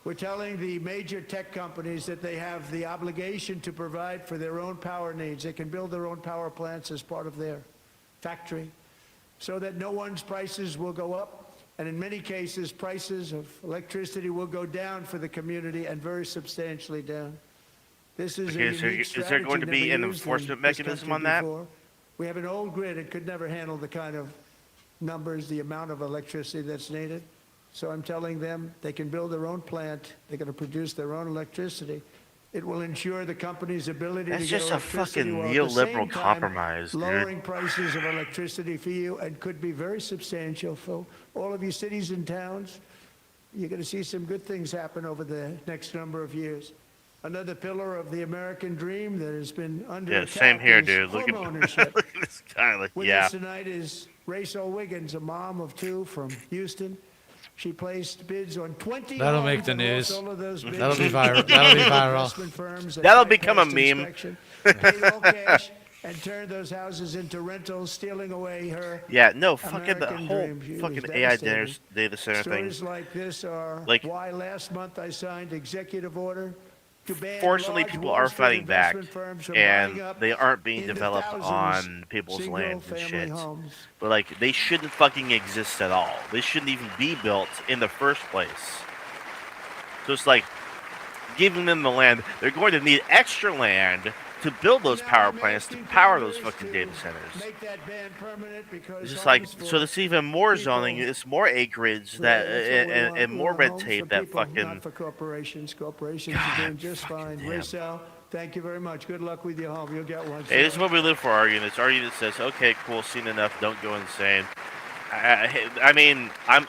We're telling the major tech companies that they have the obligation to provide for their own power needs. They can build their own power plants as part of their factory so that no one's prices will go up. And in many cases, prices of electricity will go down for the community and very substantially down. This is Okay, a so unique is there strategy going to be never an used in enforcement this mechanism country on that? before. We have an old grid. It could never handle the kind of numbers, the amount of electricity that's needed. So I'm telling them they can build their own plant. They're going to produce their own electricity. It will ensure the company's ability That's to get just a electricity fucking while at the neoliberal same time compromise, dude. lowering prices of electricity for you and could be very substantial for all of you cities and towns. You're going to see some good things happen over the next number of years. Another pillar of the American dream that has been under Yeah, attack same here, is dude. Look home at, ownership. look at this guy. Like, With yeah. us tonight is Rachel Wiggins, a mom of two from Houston. She placed bids on 20 That'll homes make the and news. lost all of those bids That'll be to viral. That'll be viral. investment firms that That'll become a bypassed meme. inspection, paid all cash, and turned those houses into rentals, stealing away her Yeah, no, fucking the American whole dream. She was fucking AI devastated. data center thing. Stories like this are Like- why last month I signed executive order to ban Fortunately, large people Wall are Street fighting back, investment firms from and buying up they aren't being into developed thousands on people's lands and single-family shit. homes. But like, they shouldn't fucking exist at all. They shouldn't even be built in the first place. So it's like giving them the land. They're going to need extra land to build those Now power I'm plants to asking power those Congress fucking to data centers. make that ban permanent because It's just like, homes so for there's even more people- zoning, it's more acreage that That's what we want. and We more want red homes tape for that people, fucking. not for corporations. Corporations God, are doing just fine. damn. Rachel, thank you very much. Good luck with your home. You'll get one. Hey, this is what we live for. Arguments. Argument says, okay, cool, seen enough. Don't go insane. I mean, I'm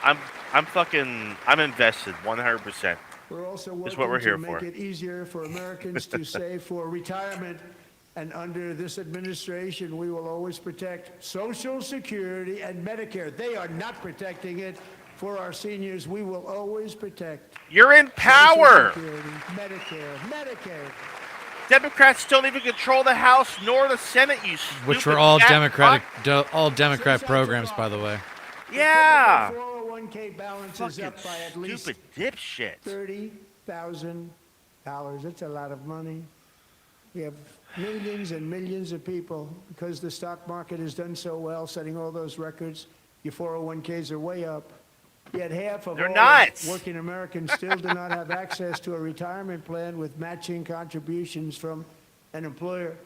invested 100%. We're also It's working what we're here to make for. it easier for Americans to save for retirement. And under this administration, we will always protect Social Security and Medicare. They are not protecting it for our seniors. We will always protect You're in power. Social Security, Medicare, Medicaid. Democrats don't even control the House nor the Senate. You Which stupid were all fat Democratic, fuck. all Democrat programs, by the way. Yeah. 401k balance is Fucking up by at least stupid dipshit. $30,000. That's a lot of money. We have millions and millions of people, because the stock market has done so well, setting all those records. Your 401ks are way up. Yet half of They're all nuts. working Americans still do not have access to a retirement plan with matching contributions from an employer.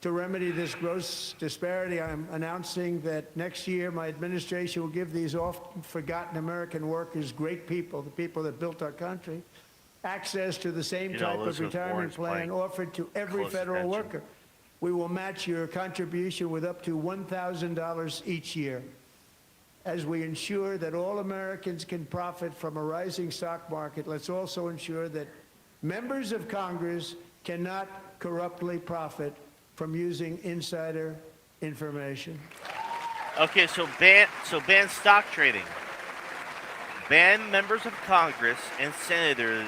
To remedy this gross disparity, I'm announcing that next year my administration will give these often forgotten American workers, great people, the people that built our country, access to the same You know, type of Elizabeth retirement Warren's plan playing offered to every close federal attention. worker. We will match your contribution with up to $1,000 each year, as we ensure that all Americans can profit from a rising stock market. Let's also ensure that members of Congress cannot corruptly profit from using insider information. Okay, so ban stock trading. Ban members of Congress and senators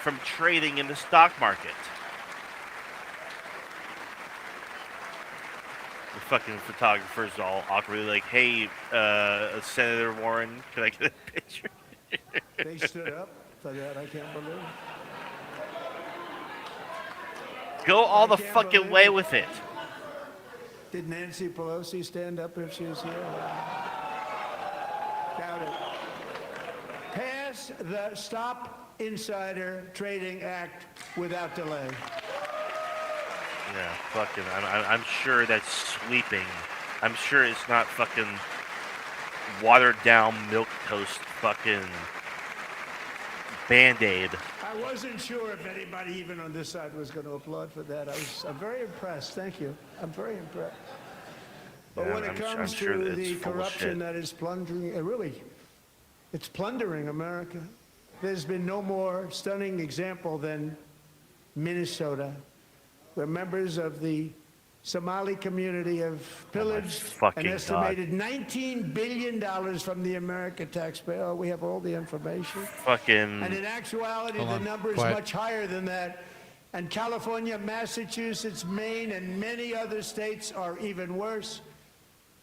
from trading in the stock market. The fucking photographer's all awkwardly like, hey, Senator Warren, can I get a picture? They stood up for that. I can't believe it. Go all the can't fucking believe way it. with it. Did Nancy Pelosi stand up if she was here? Doubt it. Pass the Stop Insider Trading Act without delay. Yeah, fucking. I'm sure that's sweeping. I'm sure it's not fucking watered down milk toast fucking Band-Aid. I wasn't sure if anybody even on this side was going to applaud for that. I'm very impressed. Thank you. I'm very impressed. But Yeah, when it I'm comes sure to that the it's full of corruption shit. that is plundering, it's plundering America. There's been no more stunning example than Minnesota, where members of the Somali community have pillaged fucking an God. estimated $19 billion from the American taxpayer. Oh, we have all the information. Fucking. And in actuality, Hold the on. number is Quiet. much higher than that. And California, Massachusetts, Maine, and many other states are even worse.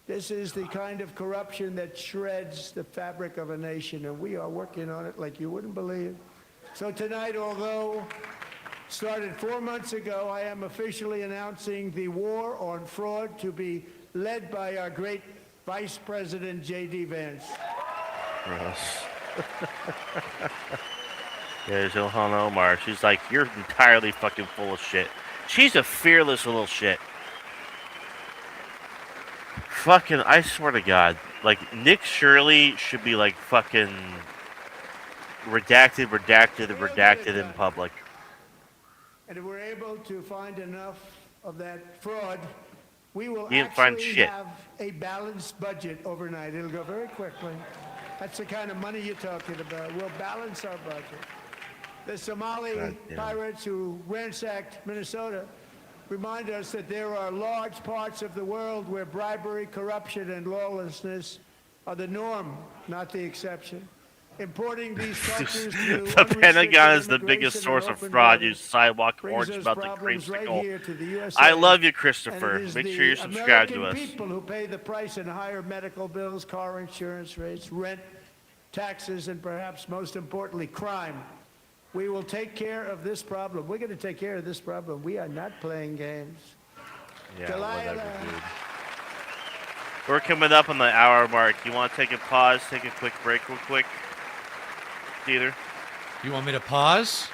This is the kind of corruption that shreds the fabric of a nation, and we are working on it like you wouldn't believe. So tonight, although started 4 months ago, I am officially announcing the war on fraud to be led by our great Vice President J.D. Vance. Gross. There's Ilhan Omar. She's like, you're entirely fucking full of shit. She's a fearless little shit. Fucking, I swear to God, like Nick Shirley should be like fucking redacted in public. And if we're able to find enough of that fraud, we will You didn't find actually shit. have a balanced budget overnight. It'll go very quickly. That's the kind of money you're talking about. We'll balance our budget. The Somali God damn. pirates who ransacked Minnesota remind us that there are large parts of the world where bribery, corruption, and lawlessness are the norm, not the exception. Importing these cultures through The Pentagon is the unrestricted biggest immigration source and of open fraud. borders Use sidewalk brings orange those melted problems right creamsicle. here to the USA. I love you, And Christopher. it is Make the sure you subscribe to American us. people who pay the price in higher medical bills, car insurance rates, rent, taxes, and perhaps most importantly, crime. We will take care of this problem. We're going to take care of this problem. We are not playing games. Yeah, Delilah. whatever, dude. We're coming up on the hour mark. You want to take a pause, take a quick break real quick? Dieter? You want me to pause?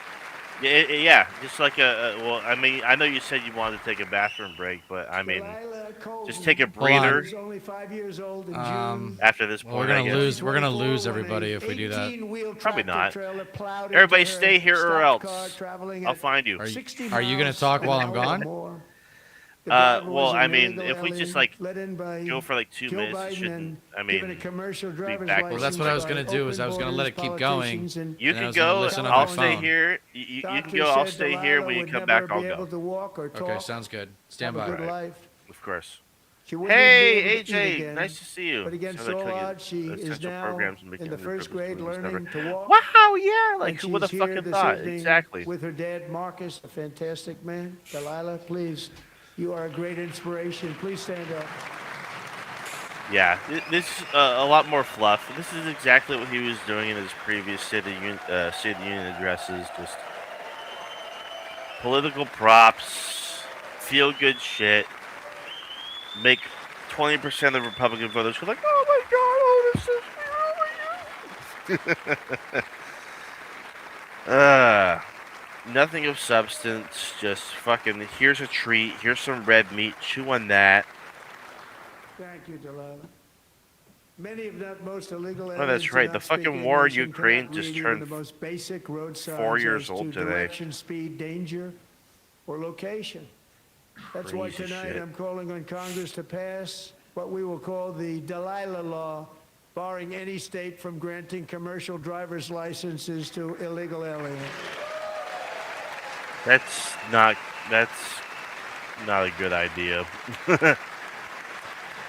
Yeah, just like well, I mean, I know you said you wanted to take a bathroom break, but I mean, Delilah Colton, just take a on. breather who's only 5 years old in Um, June. after this Well, point, we're I gonna guess. lose. We're gonna 24 lose when everybody a if we do that. 18-wheel Probably tractor not. trailer plowed into Everybody her stay here or stopped else. car traveling I'll at find you. Are you- 60 are you gonna miles talk an while I'm hour gone? or more. The driver Well, was an I mean, illegal if we just, alien like, let in by go for, like, 2 Joe minutes, it Biden shouldn't- and I given mean, a commercial be driver's back. Well, that's what I was license gonna by do, is I was open gonna let it borders keep going. politicians and You And I can was gonna go. listen on I'll my stay phone. here. You can doctors go. I'll said stay here. Delilah When you would come never back, be I'll able go. to walk or Okay, talk, sounds good. Stand have a by. good life. Of course. She wouldn't even Hey, be able to eat AJ, again. nice to see you. But against Sounds like all cooking odds, she is essential now programs and in making the new first purpose grade movies learning never- to walk. Wow, yeah. Like, And who would have she's here fucking this thought? evening Exactly. with her dad, Marcus, a fantastic man. Delilah, please, you are a great inspiration. Please stand up. Yeah, this is a lot more fluff. This is exactly what he was doing in his previous State of the Union addresses. Just political props, feel good shit, make 20% of Republican voters go like, "Oh my God, oh this is me, oh my God." Nothing of substance. Just fucking. Here's a treat. Here's some red meat. Chew on that. Thank you, Delilah. Many, if not most, illegal Oh, aliens that's do right. not The fucking speak war in English and Ukraine cannot just read even turned the most basic road signs 4 years as old to today. direction, speed, danger, or location. That's why Crazy tonight shit. I'm calling on Congress to pass what we will call the Delilah Law, barring any state from granting commercial driver's licenses to illegal aliens. That's not a good idea.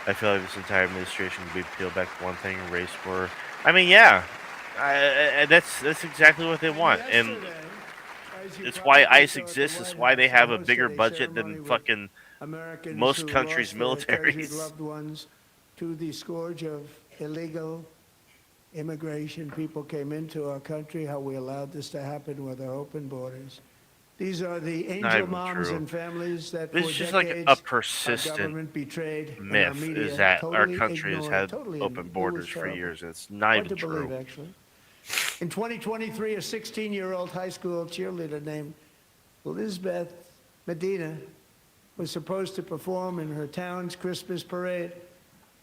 I feel like this entire administration could be peeled back to one thing: race war. I mean, yeah, that's exactly what they want. And Yesterday, As you It's why probably ICE saw at the exists. It's White why they House, I have a hosted bigger a budget ceremony than with fucking Americans most who countries' lost their treasured militaries. loved ones to the scourge of illegal immigration. People came into our country, how we allowed this to happen with our open borders. These are the angel even moms true. and families that This for is just like a decades our persistent government betrayed and our myth media is that our totally country has ignored. had Totally open ignored. It borders was for terrible. years. And it's not Hard even to believe, true. actually. In 2023, a 16-year-old high school cheerleader named Elizabeth Medina was supposed to perform in her town's Christmas parade,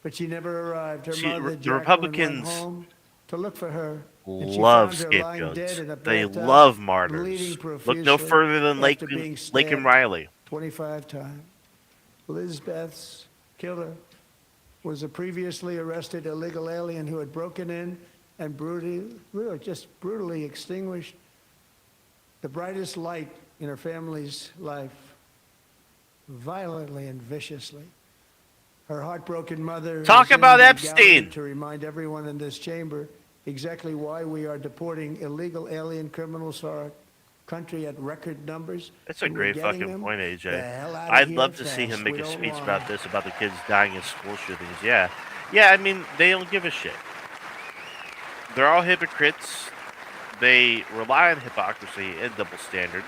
but she never arrived. Her See, mother, the Jacqueline, Republicans went home to look for her, and she Love found her lying scapegoats. dead in a They bathtub, love bleeding martyrs. Look no profusely further than after being Lake and stabbed Riley. 25 times. Elizabeth's killer was a previously arrested illegal alien who had broken in and brutally extinguished the brightest light in her family's life, violently and viciously. Her heartbroken mother Talk is in about the Epstein. gallery to remind everyone in this chamber exactly why we are deporting illegal alien criminals to our country at record numbers. That's a and we're great getting fucking them point, the AJ. hell outta I'd here love to see fast. him make We a don't speech want about 'em. this, about the kids dying in school shootings. Yeah. Yeah, I mean, they don't give a shit. They're all hypocrites. They rely on hypocrisy and double standards.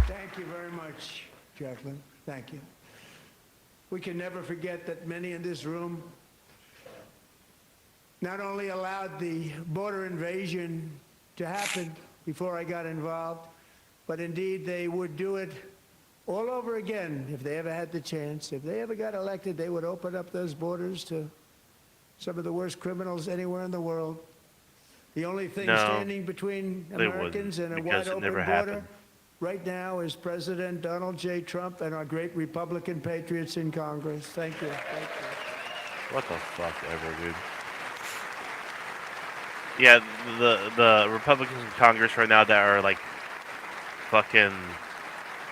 Thank you very much, Jacqueline. Thank you. We can never forget that many in this room not only allowed the border invasion to happen before I got involved, but indeed they would do it all over again if they ever had the chance. If they ever got elected, they would open up those borders to some of the worst criminals anywhere in the world. The only thing No, standing between they Americans and wouldn't, a because wide it open never border happened. right now is President Donald J. Trump and our great Republican patriots in Congress. Thank you. Thank you. What the fuck ever, dude. Yeah, the Republicans in Congress right now that are like fucking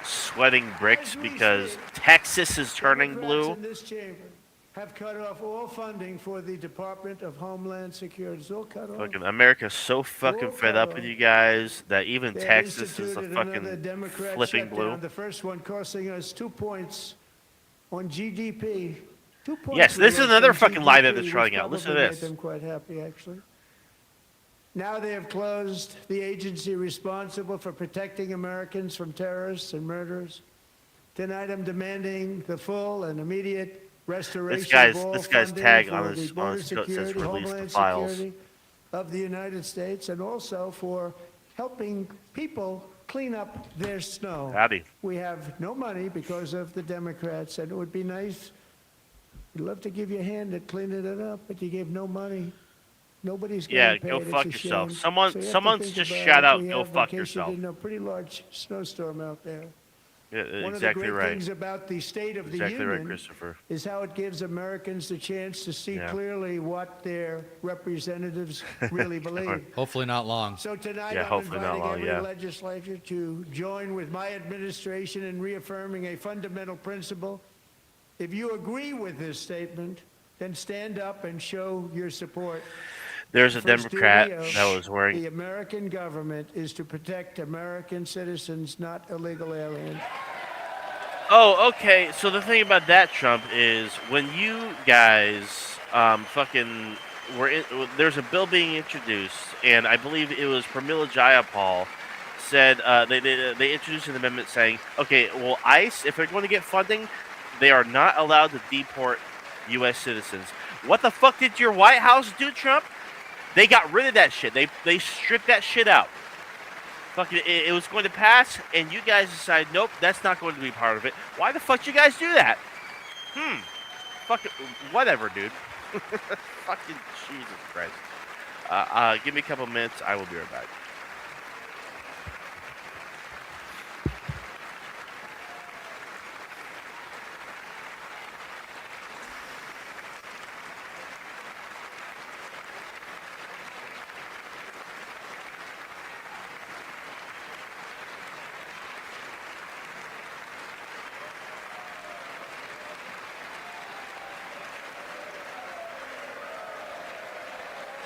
sweating bricks As we because speak, Texas is turning Democrats blue. in this chamber have cut off all funding for the Department of Homeland Security. It's all cut off. Fucking America's so fucking fed up with you guys that even They have Texas is a instituted another fucking Democrat flipping shutdown, blue. the first one costing us 2 points on GDP. 2 points. Yes, we this is lost another on fucking lie that they're GDP, throwing which out. Listen to probably made this. them quite happy, actually. Now they have closed the agency responsible for protecting Americans from terrorists and murderers. Tonight I'm demanding the full and immediate restoration of all this guy's funding tag for on the his border coat says security, release the homeland files. security of the United States, and also for helping people clean up their snow. Howdy. We have no money because of the Democrats, and it would be nice. We'd love to give you a hand at cleaning it up, but you gave no money. Nobody's getting Yeah, paid. go It's fuck a yourself. shame. Someone- So you have to someone's think just about shout it. out, We "Go have fuck vacationed yourself." in a pretty large snowstorm out there. Yeah, One exactly of the great right. things about the State of Exactly the right, Union Christopher. is how it gives Americans the chance to see Yeah. clearly what their representatives really believe. Hopefully not long. So tonight, Yeah, I'm hopefully not inviting long, every yeah. legislature to join with my administration in reaffirming a fundamental principle. If you agree with this statement, then stand up and show your support. There's a First Democrat duty of that was wearing. the American government is to protect American citizens, not illegal aliens. Oh, okay. So the thing about that, Trump, is when you guys fucking were in, there's a bill being introduced, and I believe it was Pramila Jayapal said they introduced an amendment saying, okay, well, ICE, if they're going to get funding, they are not allowed to deport U.S. citizens. What the fuck did your White House do, Trump? They got rid of that shit. They stripped that shit out. Fucking, it was going to pass, and you guys decided, nope, that's not going to be part of it. Why the fuck you guys do that? Fucking, whatever, dude. Fucking Jesus Christ. Give me a couple minutes. I will be right back.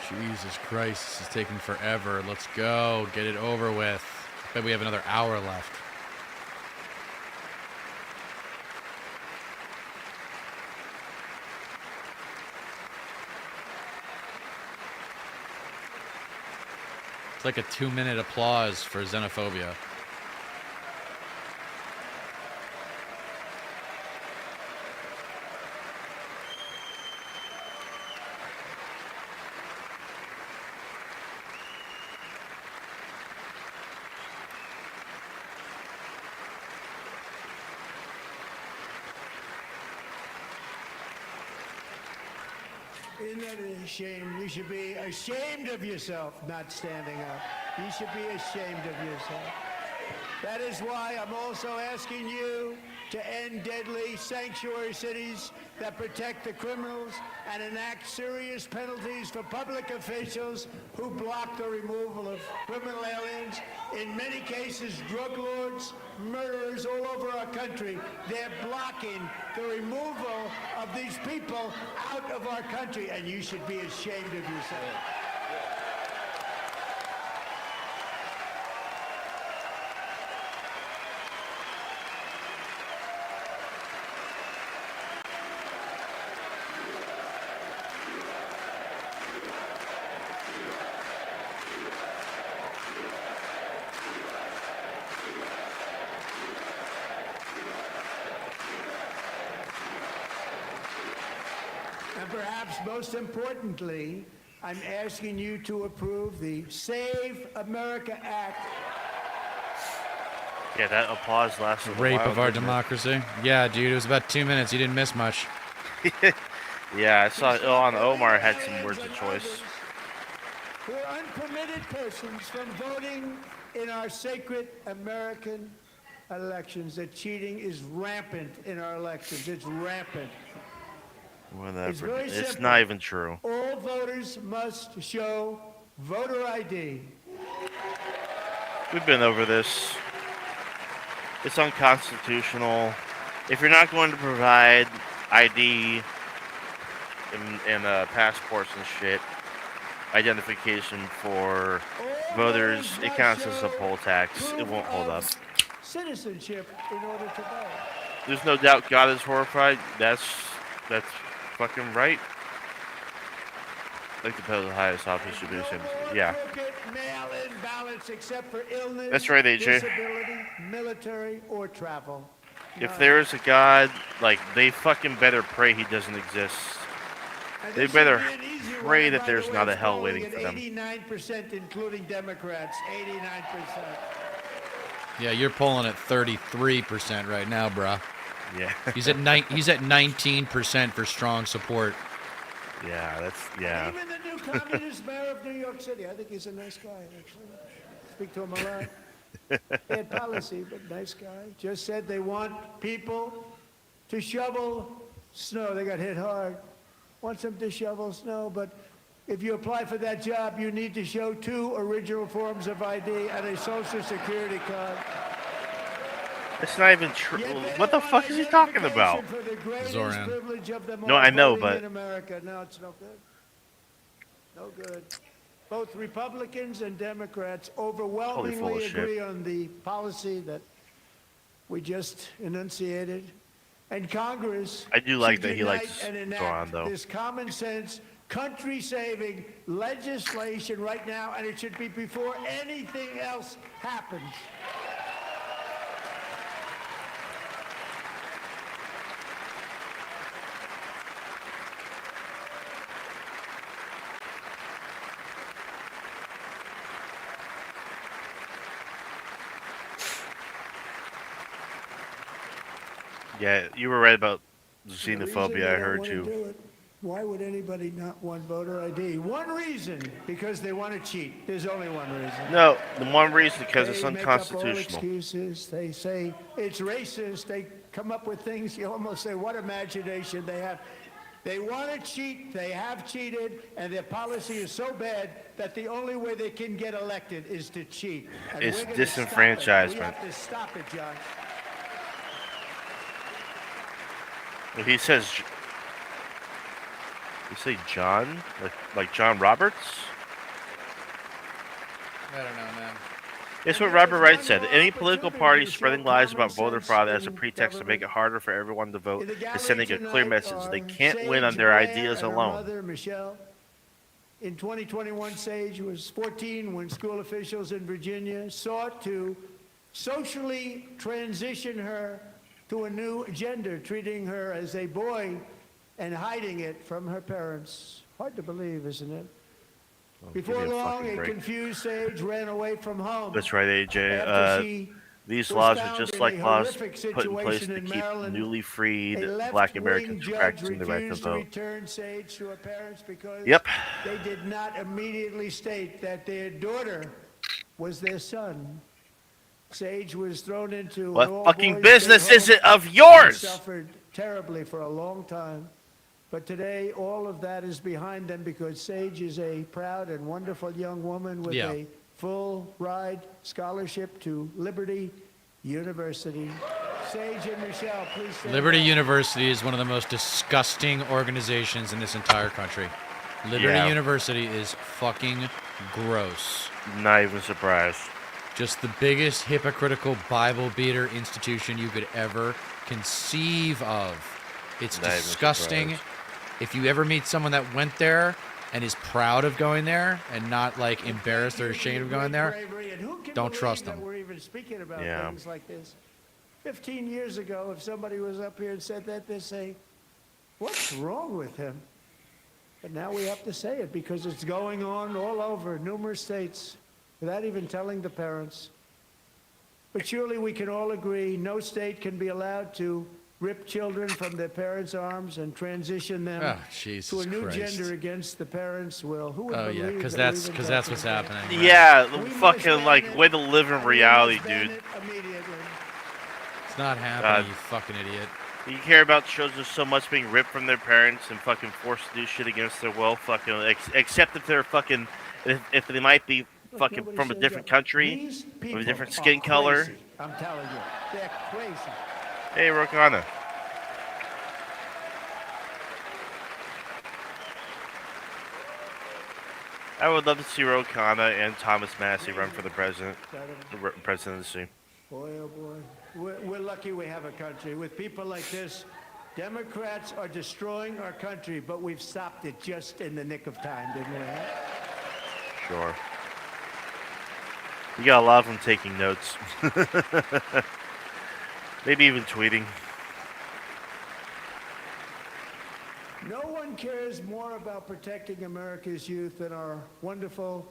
Jesus Christ, this is taking forever. Let's go. Get it over with. I bet we have another hour left. It's like a 2-minute applause for xenophobia. Isn't that a shame? You should be ashamed of yourself not standing up. You should be ashamed of yourself. That is why I'm also asking you to end deadly sanctuary cities that protect the criminals and enact serious penalties for public officials who block the removal of criminal aliens. In many cases, drug lords, murderers all over our country, they're blocking the removal of these people out of our country, and you should be ashamed of yourself. And perhaps most importantly, I'm asking you to approve the Save America Act. Yeah, that applause lasted a Rape while, of our didn't it? democracy. Yeah, dude, it was about 2 minutes. You didn't miss much. Yeah, I saw Ilhan Omar had some Aliens words of and choice. others who are unpermitted persons from voting in our sacred American elections. That cheating is rampant in our elections. It's rampant. Whatever. It's very It's simple. not even true. All voters must show voter ID. We've been over this. It's unconstitutional. If you're not going to provide ID and passports and shit, identification for All voters, it must counts as a show poll tax. It proof won't hold of up. Citizenship in order to vote. There's no doubt God is horrified. That's fucking right. Like the the highest office should be the same. Yeah. Crooked mail-in ballots except for illness, That's right, AJ. disability, military, or travel. If there is a God, like, they fucking better pray he doesn't exist. And They this better should be an easy pray one. that By there's the way, not a it's hell polling waiting at for them. 89%, including Democrats. 89%. Yeah, you're polling at 33% right now, bruh. Yeah. He's at 19% for strong support. Yeah. Even the new communist mayor of New York City, I think he's a nice guy, actually. Speak to him a lot. Bad policy, but nice guy. Just said they want people to shovel snow. They got hit hard. Wants them to shovel snow, but if you apply for that job, you need to show 2 original forms of ID and a social security card. It's not even true. Yet they What the don't fuck want is he talking about? identification for the greatest Zoran. privilege of them No, all, I know, voting but- in America. No, it's no good. No good. Both Republicans and Democrats overwhelmingly full of shit. agree on the policy that we just enunciated. And Congress I do like should that he unite likes and enact Zoran, though. this common sense, country-saving legislation right now, and it should be before anything else happens. Yeah, you were right about The reason xenophobia. they I don't heard wanna you. do it, why would anybody not want voter ID? One reason, because they want to cheat. There's only one reason. No, the one reason because it's They make up all unconstitutional. excuses. They say it's racist. They come up with things. You almost say, what imagination they have. They want to cheat. They have cheated, and their policy is so bad that the only way they can get elected is to cheat. And It's we're gonna stop it. disenfranchisement. We have to stop it, John. He says You say John? Like John Roberts? I don't know, man. It's what Robert Wright said. Any political party spreading lies about voter fraud as a pretext to make it harder for everyone to vote is sending a clear message. They can't win on their ideas alone. Mother, Michelle. In 2021, Sage was 14 when school officials in Virginia sought to socially transition her to a new gender, treating her as a boy and hiding it from her parents. Hard to believe, isn't it? Give Before me a long, fucking a break. confused Sage ran away from home. That's right, AJ. after she These was laws are found just in like a laws horrific put in place situation to in keep Maryland. newly freed A Black left-wing Americans from judge practicing the right to refused to vote. return Sage to her parents because Yep. they did not immediately state that their daughter was their son. Sage was thrown into What an all-boys fucking business state is it home of and yours? suffered terribly for a long time. But today, all of that is behind them because Sage is a proud and wonderful young woman with Yeah. a full ride scholarship to Liberty University. Sage and Michelle, please stand Liberty up. University is one of the most disgusting organizations in this entire country. Liberty Yeah. University is fucking gross. Not even surprised. Just the biggest hypocritical Bible beater institution you could ever conceive of. It's Not even disgusting. surprised. If you ever meet someone that went there and is proud of going there and not like embarrassed or ashamed of going there, Bravery, and who can don't believe trust that them. We're even speaking about Yeah. things like this. 15 years ago, if somebody was up here and said that, they'd say, "What's wrong with him?" But now we have to say it because it's going on all over numerous states without even telling the parents. But surely we can all agree no state can be allowed to rip children from their parents' arms and transition them Oh, Jesus to a new Christ. gender against the parents' will. Who would Oh believe yeah, because that we're that's even because that's talking what's about happening. Yeah, We must fucking ban like it, way to live in and we reality, must ban dude. it immediately. It's not happening, you fucking idiot. You care about children so much being ripped from their parents and fucking forced to do shit against their will, fucking except if they're fucking if they might be Look, fucking nobody from a says different that. country These with a people different are skin color. crazy. I'm telling you, they're crazy. Hey, Rokana. I would love to see Rokana and Thomas Massey run for the presidency. Boy, oh boy. We're lucky we have a country. With people like this, Democrats are destroying our country, but we've stopped it just in the nick of time, didn't we? Sure. You got a lot of them taking notes. Maybe even tweeting. No one cares more about protecting America's youth than our wonderful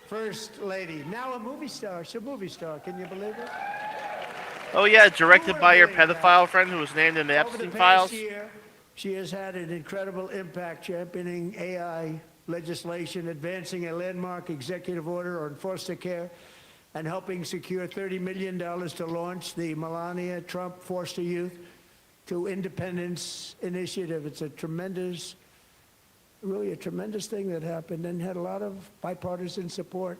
First Lady. Now a movie star. She's a movie star. Can you believe it? Oh yeah, directed by your Who would believe pedophile friend who was named in the Over the Epstein past files. year, she has had an incredible impact championing AI legislation, advancing a landmark executive order on foster care, and helping secure $30 million to launch the Melania Trump Foster Youth to Independence Initiative. It's a tremendous, really a tremendous thing that happened and had a lot of bipartisan support.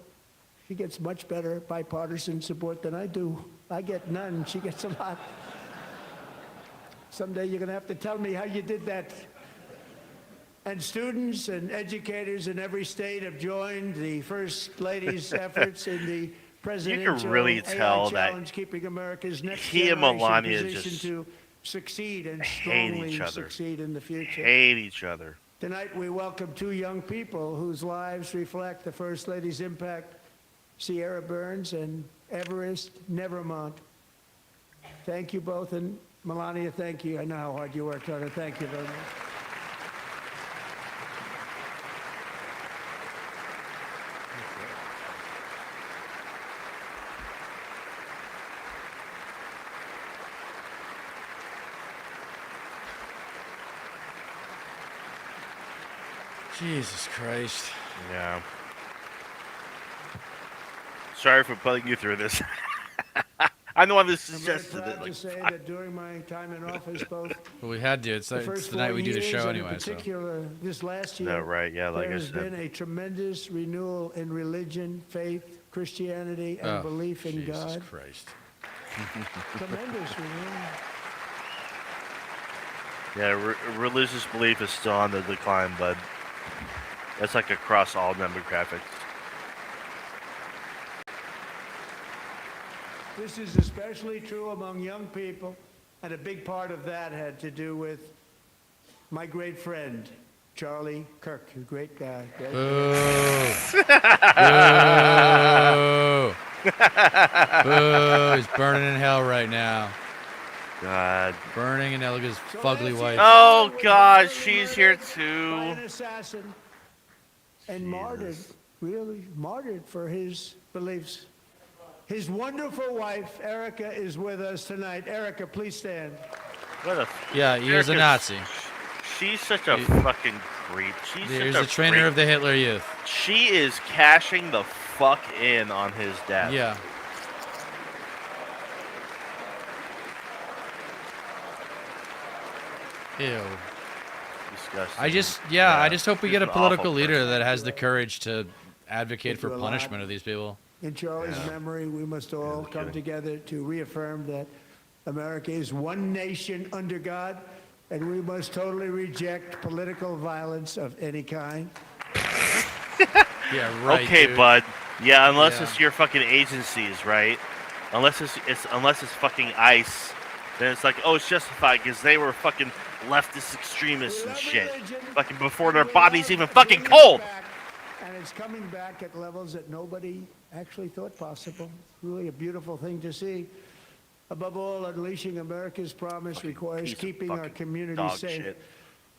She gets much better bipartisan support than I do. I get none. She gets a lot. Someday you're going to have to tell me how you did that. And students and educators in every state have joined the First Lady's efforts in the presidential really AI tell that challenge, keeping America's next he and generation Melania positioned just to succeed and hate strongly each other. succeed in the future. Hate each other. Tonight, we welcome two young people whose lives reflect the First Lady's impact, Sierra Burns and Everest Nevermont. Thank you both, and Melania, thank you. I know how hard you worked on it. Thank you very much. Jesus Christ. Yeah. Sorry for putting you through this. I'm the one that I'm very suggested proud it. to Like, say that during my time in office, both Well, we had to. It's the the first night 4 we do the years show and anyway. in So particular, this last year, no, right? Yeah, like there I has been said. a tremendous renewal in religion, faith, Christianity, and oh, belief in Jesus God. Christ. Tremendous renewal. Yeah, religious belief is still on the decline, bud. That's like across all demographics. This is especially true among young people, and a big part of that had to do with my great friend, Charlie Kirk, a great guy. Boo. Boo. Boo. He's burning in hell right now. God. Burning in hell. Look at his fugly wife. Oh God, she's here By too. an assassin and martyred, really martyred for his beliefs. His wonderful wife, Erica, is with us tonight. Erica, please stand. What a Yeah, he was a Erica's- Nazi. She's such a fucking creep. She's He's such the trainer freak. of the Hitler Youth. She is cashing the fuck in on his death. Yeah. Ew. Disgusting. I just hope we She's get a an awful political leader person. that has the courage to advocate for Thank you a lot. punishment of these people. In Charlie's memory, we must all no come kidding. together to reaffirm that America is one nation under God, and we must totally reject political violence of any kind. Yeah, right. Okay, dude. bud. Yeah, unless Yeah. it's your fucking agencies, right? Unless it's fucking ICE, then it's like, oh, it's justified because they were fucking leftist extremists We and love shit. religion, Fucking before and their we bodies love even fucking bringing it cold. back, and it's coming back at levels that nobody actually thought possible. Really a beautiful thing to see. Above all, unleashing America's promise requires piece of keeping our fucking communities dog safe. shit.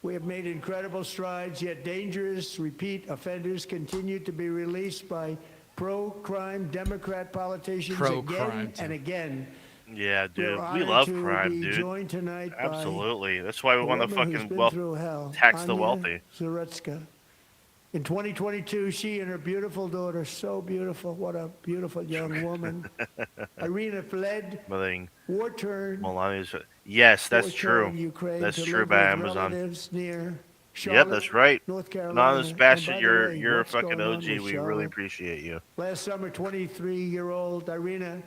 We have made incredible strides, yet dangerous repeat offenders continue to be released by pro-crime Democrat politicians Pro-crime, again too. and again. Yeah, dude. We're We honored love to crime, be dude. joined tonight by Absolutely. That's why we a want to woman who's fucking been through hell, tax the Anya wealthy. Zarutska. In 2022, she and her beautiful daughter, so beautiful, what a beautiful young woman. Irina fled, Nothing. war-torn, Melania's. Yes, that's war-torn true. Ukraine That's to true live by with Amazon. relatives near Yep, Charlotte, that's right. North Carolina. Anonymous And Bastard, by the you're way, a what's fucking going on OG. with We really Charlotte? appreciate you. Last summer, 23-year-old Irina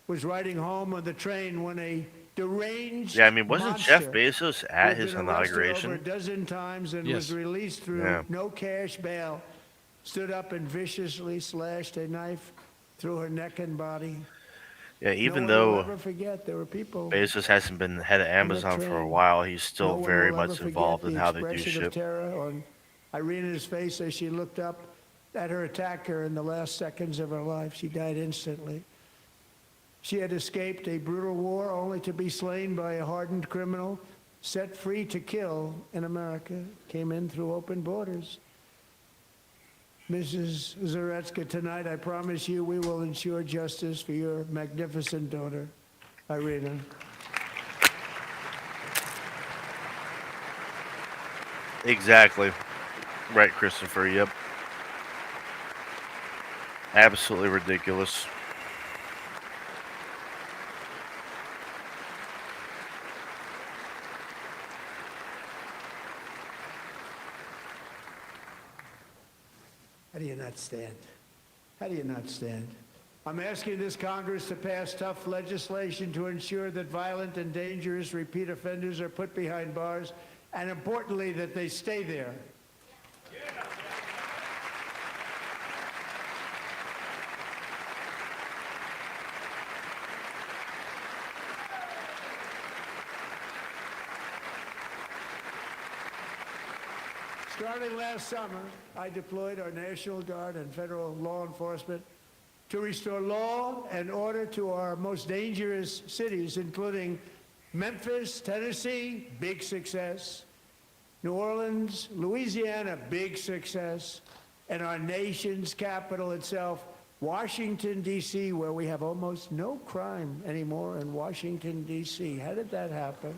was riding home on the train when a deranged Yeah, I mean, wasn't Jeff monster Bezos who at had his been arrested inauguration? over a dozen times and Yes. was released through Yeah. no cash bail, stood up and viciously slashed a knife through her neck and body. Yeah, even no one will though ever forget there were people. Bezos hasn't been head of Amazon for a train. while, he's No still one very will ever much forget involved in the how they do expression of shit. terror on Irina's face as she looked up at her attacker in the last seconds of her life. She died instantly. She had escaped a brutal war only to be slain by a hardened criminal, set free to kill in America, came in through open borders. Mrs. Zaretsky, tonight I promise you we will ensure justice for your magnificent daughter, Irina. Exactly. Right, Christopher. Yep. Absolutely ridiculous. How do you not stand? How do you not stand? I'm asking this Congress to pass tough legislation to ensure that violent and dangerous repeat offenders are put behind bars, and importantly, that they stay there. Starting last summer, I deployed our National Guard and federal law enforcement to restore law and order to our most dangerous cities, including Memphis, Tennessee, big success, New Orleans, Louisiana, big success, and our nation's capital itself, Washington, D.C., where we have almost no crime anymore in Washington, D.C. How did that happen?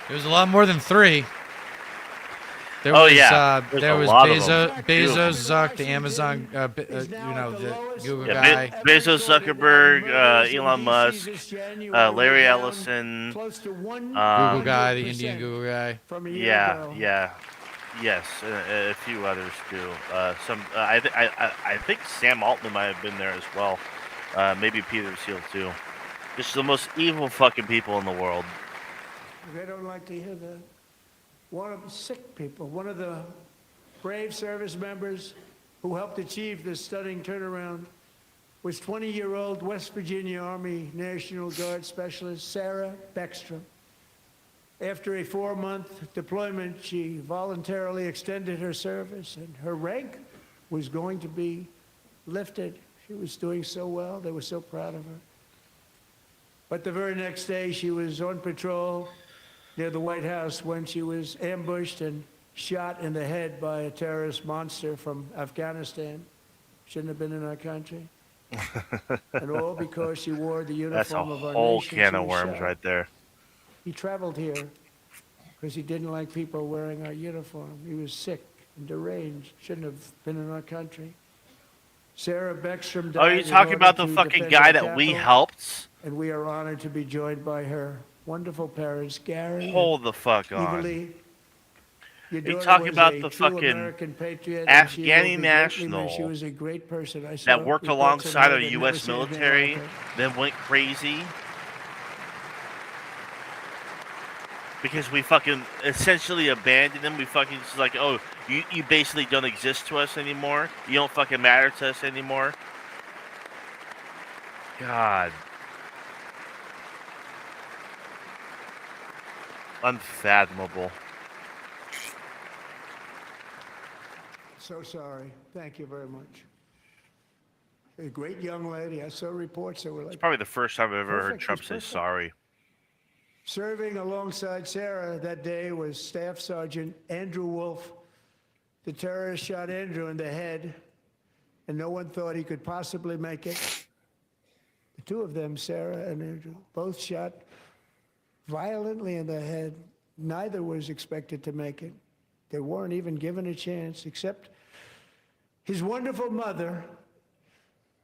It was a lot more than 3. There Oh, was, yeah. There's there a was lot of them. Bezos, Zuck, the Amazon, Is you now know, at the lowest Google Yeah, guy. Bezos, Zuckerberg, Murders in Elon DC Musk, this January Larry were down Ellison, close to Google guy, the 100% Indian Google guy. from a year Yeah, ago. yeah, yes, a few others too. I think Sam Altman might have been there as well. Maybe Peter Seal too. Just the most evil fucking people in the world. They don't like to hear that. One of the sick people, one of the brave service members who helped achieve this stunning turnaround was 20-year-old West Virginia Army National Guard Specialist Sarah Beckstrom. After a 4-month deployment, she voluntarily extended her service, and her rank was going to be lifted. She was doing so well. They were so proud of her. But the very next day, she was on patrol near the White House when she was ambushed and shot in the head by a terrorist monster from Afghanistan. Shouldn't have been in our country. And all because she wore the That's a uniform of our whole nation. can She of was worms shot. right there. He traveled here because he didn't like people wearing our uniform. He was sick and deranged. Shouldn't have been in our country. Sarah Beckstrom died. Oh, you're in talking about order the to fucking defend guy our that we capital, helped? and we are honored to be joined by her wonderful parents, Gary and Hold the fuck on. Evilly. Your You daughter talk was about a the true fucking American patriot, and she will Afghani be greatly national missed. She was a great person. I saw that worked reports on alongside her our that never U.S. said anything military, like her. then went crazy because we fucking essentially abandoned them. We fucking just like, oh, you basically don't exist to us anymore. You don't fucking matter to us anymore. God. Unfathomable. So sorry. Thank you very much. A great young lady. I saw reports that were like Probably the first time I've ever heard Perfect, Trump she's say perfect. sorry. serving alongside Sarah that day was Staff Sergeant Andrew Wolf. The terrorist shot Andrew in the head, and no one thought he could possibly make it. The two of them, Sarah and Andrew, both shot violently in the head. Neither was expected to make it. They weren't even given a chance, except his wonderful mother,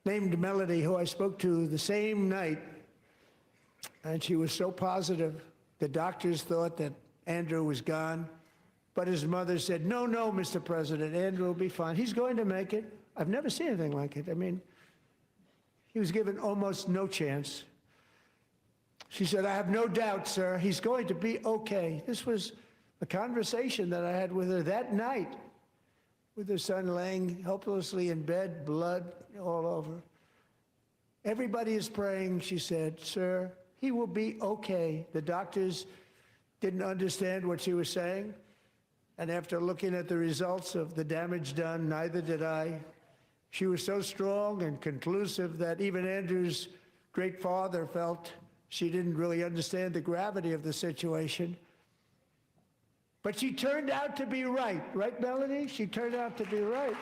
named Melody, who I spoke to the same night, and she was so positive. The doctors thought that Andrew was gone, but his mother said, no, no, Mr. President, Andrew will be fine. He's going to make it. I've never seen anything like it. I mean, he was given almost no chance. She said, I have no doubt, sir, he's going to be okay. This was a conversation that I had with her that night, with her son laying helplessly in bed, blood all over. Everybody is praying, she said, sir, he will be okay. The doctors didn't understand what she was saying, and after looking at the results of the damage done, neither did I. She was so strong and conclusive that even Andrew's great father felt she didn't really understand the gravity of the situation. But she turned out to be right. Right, Melanie? She turned out to be right.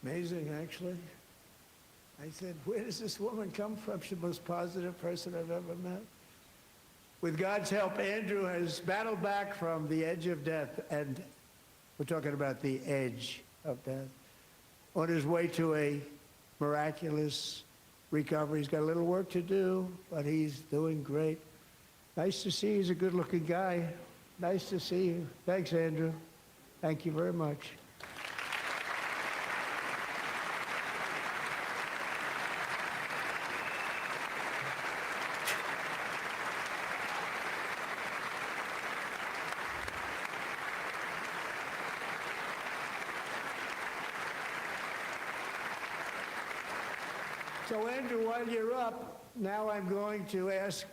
Amazing, actually. I said, where does this woman come from? She's the most positive person I've ever met. With God's help, Andrew has battled back from the edge of death, and we're talking about the edge of death, on his way to a miraculous recovery. He's got a little work to do, but he's doing great. Nice to see you. He's a good-looking guy. Nice to see you. Thanks, Andrew. Thank you very much. So, Andrew, while you're up, now I'm going to ask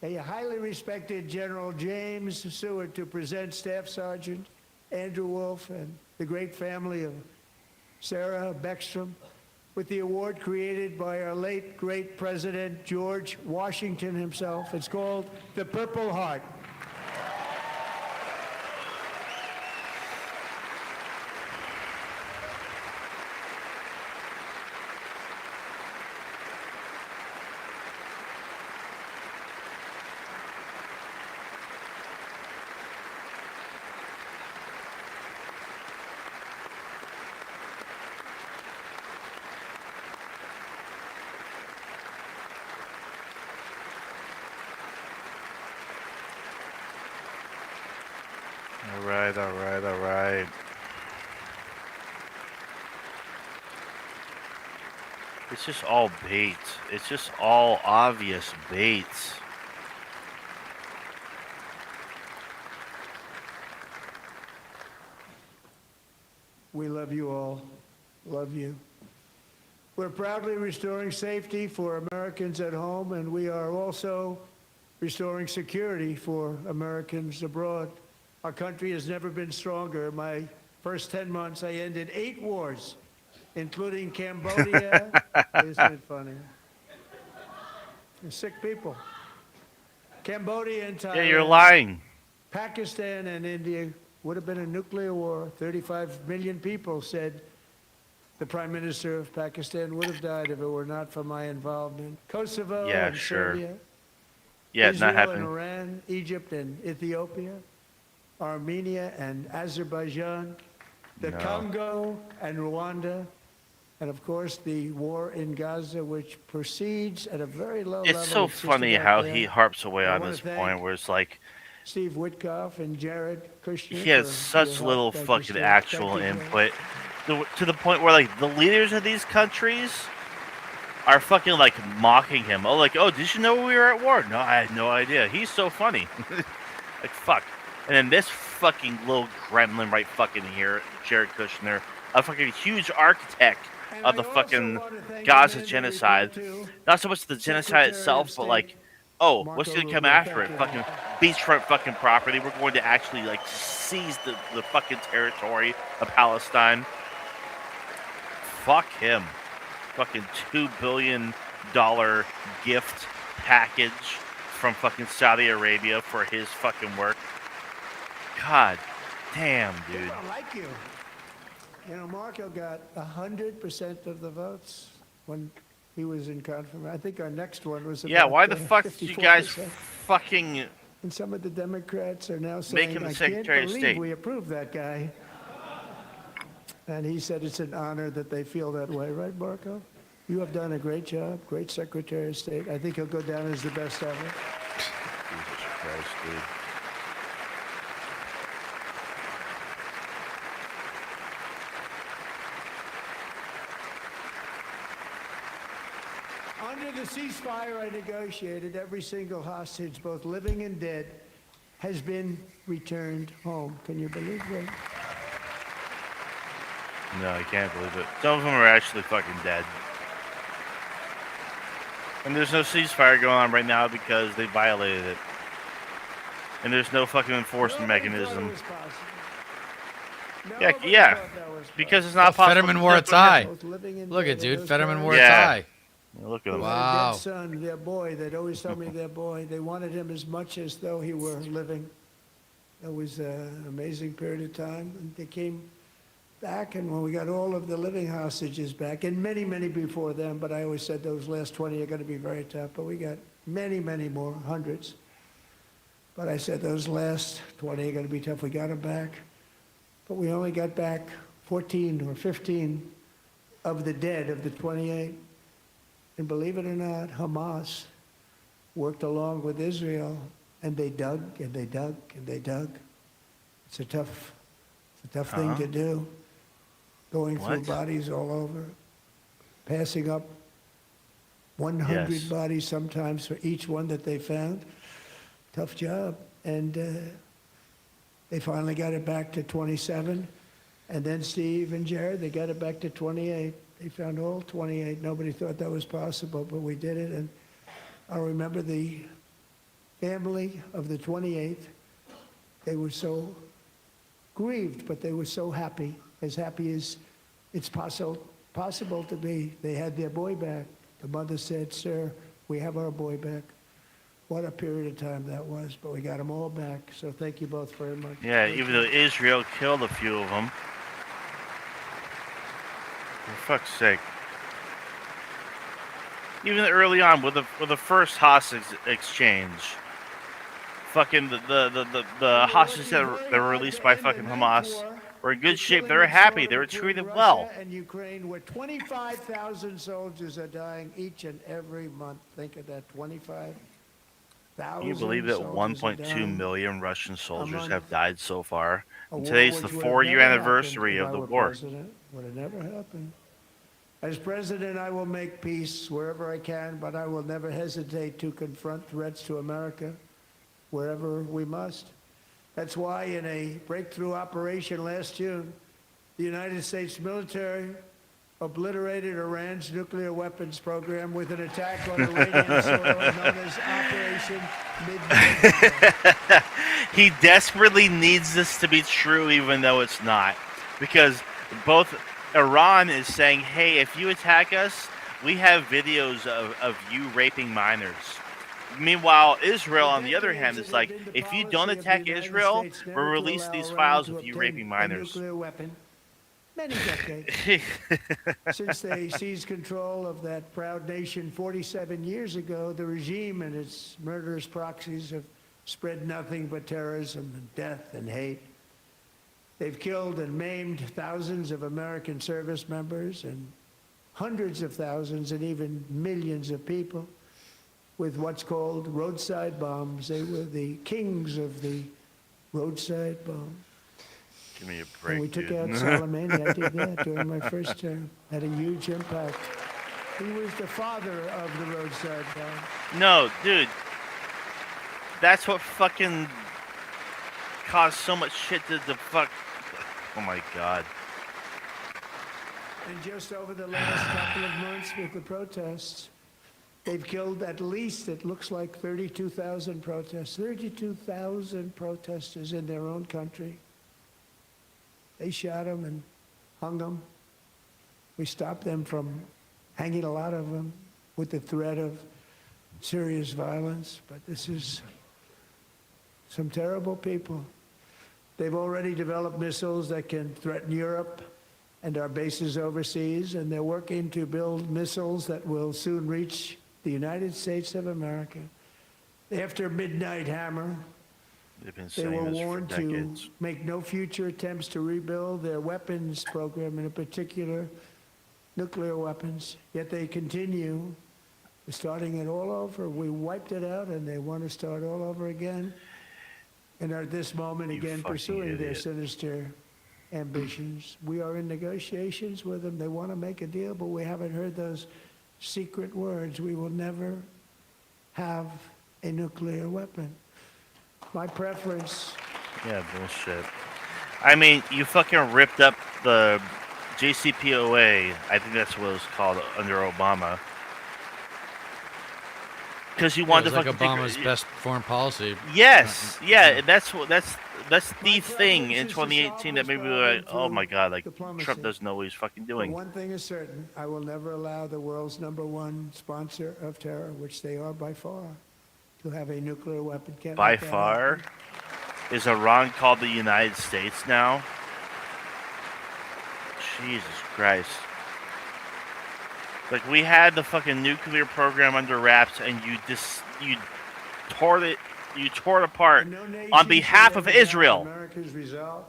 a highly respected General James Seward to present Staff Sergeant Andrew Wolf and the great family of Sarah Beckstrom with the award created by our late, great President George Washington himself. It's called the Purple Heart. All right, all right, all right. It's just all bait. It's just all obvious bait. We love you all. Love you. We're proudly restoring safety for Americans at home, and we are also restoring security for Americans abroad. Our country has never been stronger. My first 10 months, I ended 8 wars, including Cambodia. Isn't it funny? They're sick people. Cambodia and Thailand. Yeah, you're lying. Pakistan and India would have been a nuclear war. 35 million people said the Prime Minister of Pakistan would have died if it were not for my involvement. Kosovo Yeah, and sure. Serbia. Yeah, Israel not happening. and Iran, Egypt and Ethiopia, Armenia and Azerbaijan, the No. Congo and Rwanda, and of course the war in Gaza, which proceeds at a very low level. It's so just funny about how there. he harps away I on wanna this thank point where it's like Steve Witkoff and Jared Kushner. he has for such your help. little Thank you, fucking Steve. actual Thank you, Jared. input to the point where like the leaders of these countries are fucking like mocking him. Oh, like, oh, did you know we were at war? No, I had no idea. He's so funny. Like, fuck. And then this fucking little gremlin right fucking here, Jared Kushner, a fucking huge architect And of the I also fucking wanna thank Gaza the men that genocide. report to Not so much the genocide Secretary of itself, but State like, oh, Marco what's gonna come Rubio. after it? Thank you. Fucking beachfront fucking property. We're going to actually like seize the fucking territory of Palestine. Fuck him. Fucking $2 billion gift package from fucking Saudi Arabia for his fucking work. God damn, They dude. don't like you. You know, Marco got 100% of the votes when he was in confirmation. I think our next one was Yeah, about, why the fuck did you guys 54%. fucking And some of the Democrats are now Make saying, him the I can't Secretary of believe State." we approved that guy. And he said it's an honor that they feel that way, right, Marco? You have done a great job, great Secretary of State. I think he'll go down as the best ever. Jesus Christ, dude. Under the ceasefire I negotiated, every single hostage, both living and dead, has been returned home. Can you believe that? No, I can't believe it. Some of them are actually fucking dead. And there's no ceasefire going on right now because they violated it. And there's no fucking enforcement Nobody thought it mechanism. was possible. Yeah, Nobody yeah. thought that was Because it's Oh, not possible. Fetterman wore a tie. Both living and Look dead, at dude, those Fetterman guys- wore a Yeah. tie. Look at him. They Wow. had a dead son, their boy. They'd always tell me their boy. They wanted him as much as though he were living. It was an amazing period of time. And they came back, and when we got all of the living hostages back, and many, many before them, but I always said those last 20 are going to be very tough. But we got many, many more, hundreds. But I said those last 20 are going to be tough. We got them back. But we only got back 14 or 15 of the dead of the 28. And believe it or not, Hamas worked along with Israel, and they dug and they dug and they dug. It's a tough thing to do, going through What? bodies all over, passing up 100 Yes. bodies sometimes for each one that they found. Tough job. And they finally got it back to 27. And then Steve and Jared, they got it back to 28. They found all 28. Nobody thought that was possible, but we did it. And I remember the family of the 28th. They were so grieved, but they were so happy as it's possible to be. They had their boy back. The mother said, "Sir, we have our boy back." What a period of time that was, but we got them all back. So thank you both very much. Yeah, even though Israel killed a few of them. For fuck's sake. Even early on with the first hostage exchange, fucking the hostages that were released by fucking Hamas were in good shape. They were happy. They were treated well. Russia and Ukraine, where 25,000 soldiers are dying each and every month. Think of that, 25. Can you believe that soldiers are 1.2 dying million Russian soldiers month. have died so far? A And war today's the which would have 4-year never anniversary happened of if the I were war. president. Would have never happened. As president, I will make peace wherever I can, but I will never hesitate to confront threats to America wherever we must. That's why in a breakthrough operation last June, the United States military obliterated Iran's nuclear weapons program with an attack on Iranian soil known as Operation Midnight. He desperately needs this to be true, even though it's not. Because both Iran is saying, hey, if you attack us, we have videos of you raping minors. Meanwhile, Israel, on the other hand, is like, if you don't attack Israel, we'll release these files of you raping minors. Nuclear weapon. Many decades since they seized control of that proud nation 47 years ago, the regime and its murderous proxies have spread nothing but terrorism and death and hate. They've killed and maimed thousands of American service members and hundreds of thousands and even millions of people with what's called roadside bombs. They were the kings of the roadside bomb. Give me a break, And we took dude. out Soleimani. I did that during my first term. Had a huge impact. He was the father of the roadside bomb. No, dude. That's what fucking caused so much shit to the fuck. Oh my god. And just over the last couple of months with the protests, they've killed at least, it looks like 32,000 protests. 32,000 protesters in their own country. They shot them and hung them. We stopped them from hanging a lot of them with the threat of serious violence. But this is some terrible people. They've already developed missiles that can threaten Europe and our bases overseas, and they're working to build missiles that will soon reach the United States of America. After Midnight Hammer, They've been they saying were this for warned to decades. make no future attempts to rebuild their weapons program, and in particular, nuclear weapons. Yet they continue, starting it all over. We wiped it out, and they want to start all over again. And are at this moment, You again, fucking pursuing their idiot. sinister ambitions. We are in negotiations with them. They want to make a deal, but we haven't heard those secret words. We will never have a nuclear weapon. My preference, Yeah, bullshit. I mean, you fucking ripped up the JCPOA. I think that's what it was called under Obama. Because you Yeah, it wanted was to like fucking Obama's best foreign policy. Yes, yeah, that's the My thing in preference is to solve 2018 that this made me like, problem oh my through god, like diplomacy. Trump doesn't know what he's fucking but doing. one thing is certain, I will never allow the world's #1 sponsor of terror, which they are by far, to have a nuclear weapon. Can't By let that far, happen. is Iran called the United States now? Jesus Christ. Like, we had the fucking nuclear program under wraps, and you tore it apart And no nation on behalf should of ever doubt Israel. America's resolve.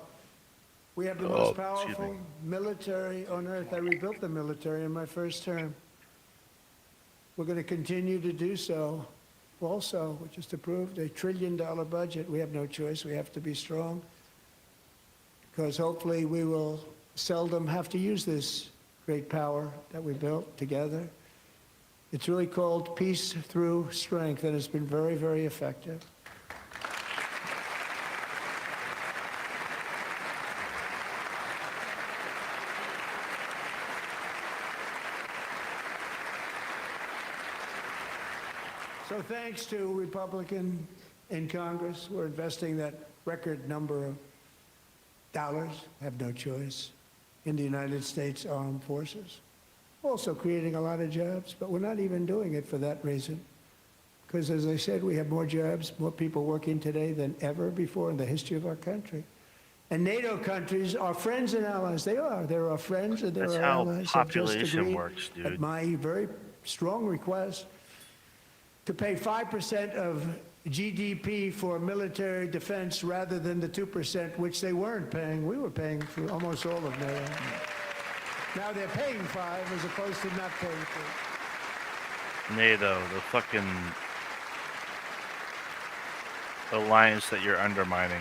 We have the Oh, most excuse me. powerful military on earth. I rebuilt the military in my first term. We're going to continue to do so. Also, we just approved a $1 trillion budget. We have no choice. We have to be strong because hopefully we will seldom have to use this great power that we built together. It's really called Peace Through Strength, and it's been very, very effective. So thanks to Republican in Congress, we're investing that record number of dollars, have no choice, in the United States Armed Forces. Also creating a lot of jobs, but we're not even doing it for that reason. Because as I said, we have more jobs, more people working today than ever before in the history of our country. And NATO countries are friends and allies. They are. They're our friends and they're That's our how allies. Have just population agreed works, dude. At my very strong request to pay 5% of GDP for military defense rather than the 2%, which they weren't paying. We were paying for almost all of NATO. Now they're paying 5 as opposed to not paying 3. NATO, the fucking alliance that you're undermining.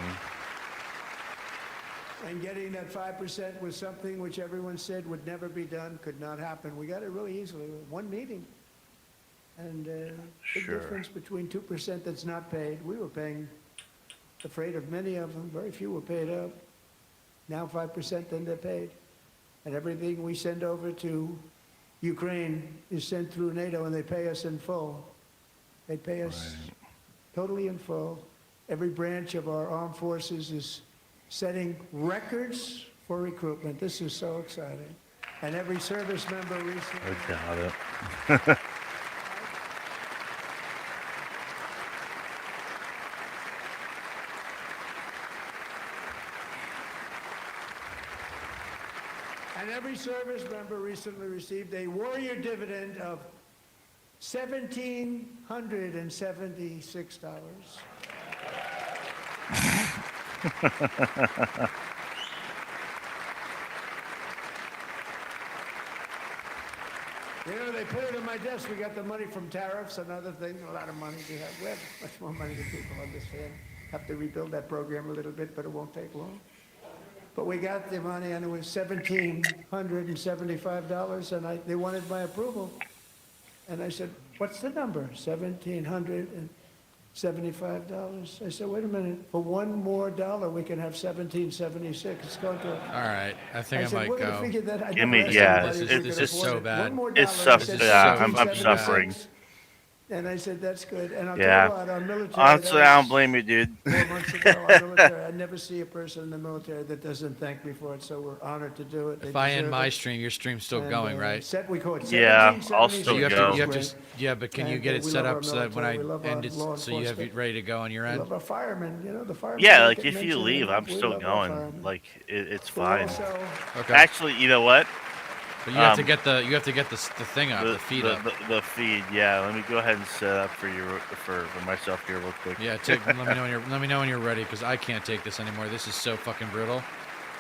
And getting that 5% was something which everyone said would never be done, could not happen. We got it really easily, one meeting. And big Sure. difference between 2% that's not paid. We were paying the freight of many of them, very few were paid up. Now 5%, then they're paid. And everything we send over to Ukraine is sent through NATO, and they pay us in full. They pay us totally in full. Every branch of our armed forces is setting records for recruitment. This is so exciting. And every service member recently. I doubt it. And every service member recently received a warrior dividend of $1,776. You know, they put it on my desk. We got the money from tariffs and other things, a lot of money. We have much more money than people understand. Have to rebuild that program a little bit, but it won't take long. But we got the money, and it was $1,775, and they wanted my approval. And I said, what's the number? $1,775. I said, wait a minute, for one more dollar, we can have $1,776. It's going to. All right, I think I said, might we're gonna go. figure that. I Give never me- asked yeah, anybody if it's we could just afford so it. bad. One more It's dollar, suff- he said, yeah, I'm $1,776. suffering. And I said, that's good. And I'll Yeah. tell you what, our military. Honestly, that I was don't blame you, dude. 4 months ago, our military, I never see a person in the military that doesn't thank me for it, so we're honored to do it. They If I end deserve my it. stream, your stream's still And, going, right? We call it Yeah, I'll 1776. still You have go. to, yeah, but can you And, get it we set love our up so that when I military, we love our end it, law so you have it enforcement. ready to go on your We end? love our firemen, you know, the firemen. Yeah, don't like get if you mentioned leave, enough. I'm We still love our going. firemen. Like it's We fine. also- Okay. Actually, you know what? But you have to um, get the the thing up, the feed up. The feed. Yeah, let me go ahead and set up for you for myself here real quick. Yeah, let me know when you're ready, because I can't take this anymore. This is so fucking brutal.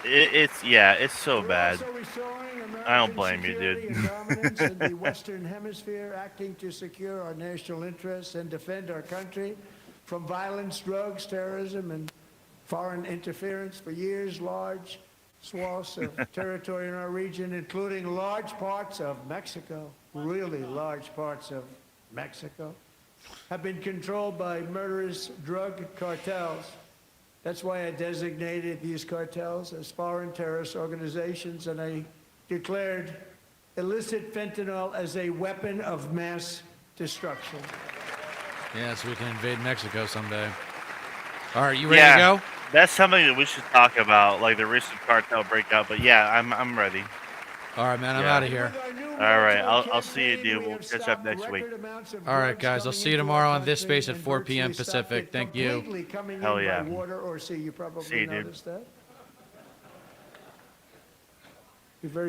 It's so We're bad. also restoring I don't American blame you, security dude. and dominance in the Western Hemisphere, acting to secure our national interests and defend our country from violence, drugs, terrorism, and foreign interference. For years, large swaths of territory in our region, including large parts of Mexico, really large parts of Mexico, have been controlled by murderous drug cartels. That's why I designated these cartels as foreign terrorist organizations, and I declared illicit fentanyl as a weapon of mass destruction. Yeah, so we can invade Mexico someday. All right, you ready to go? That's something that we should talk about, like the recent cartel breakout. But yeah, I'm ready. All right, man, I'm Yeah. out of here. With our new All right, military I'll see you, campaign, dude. we We'll have catch up stopped next week. record amounts of All right, drugs guys, I'll coming see you into tomorrow our on this country space at and 4 p.m. virtually stopped Pacific. it Thank you. completely coming Hell in yeah. by water or sea. You probably See you, dude. noticed that. You're very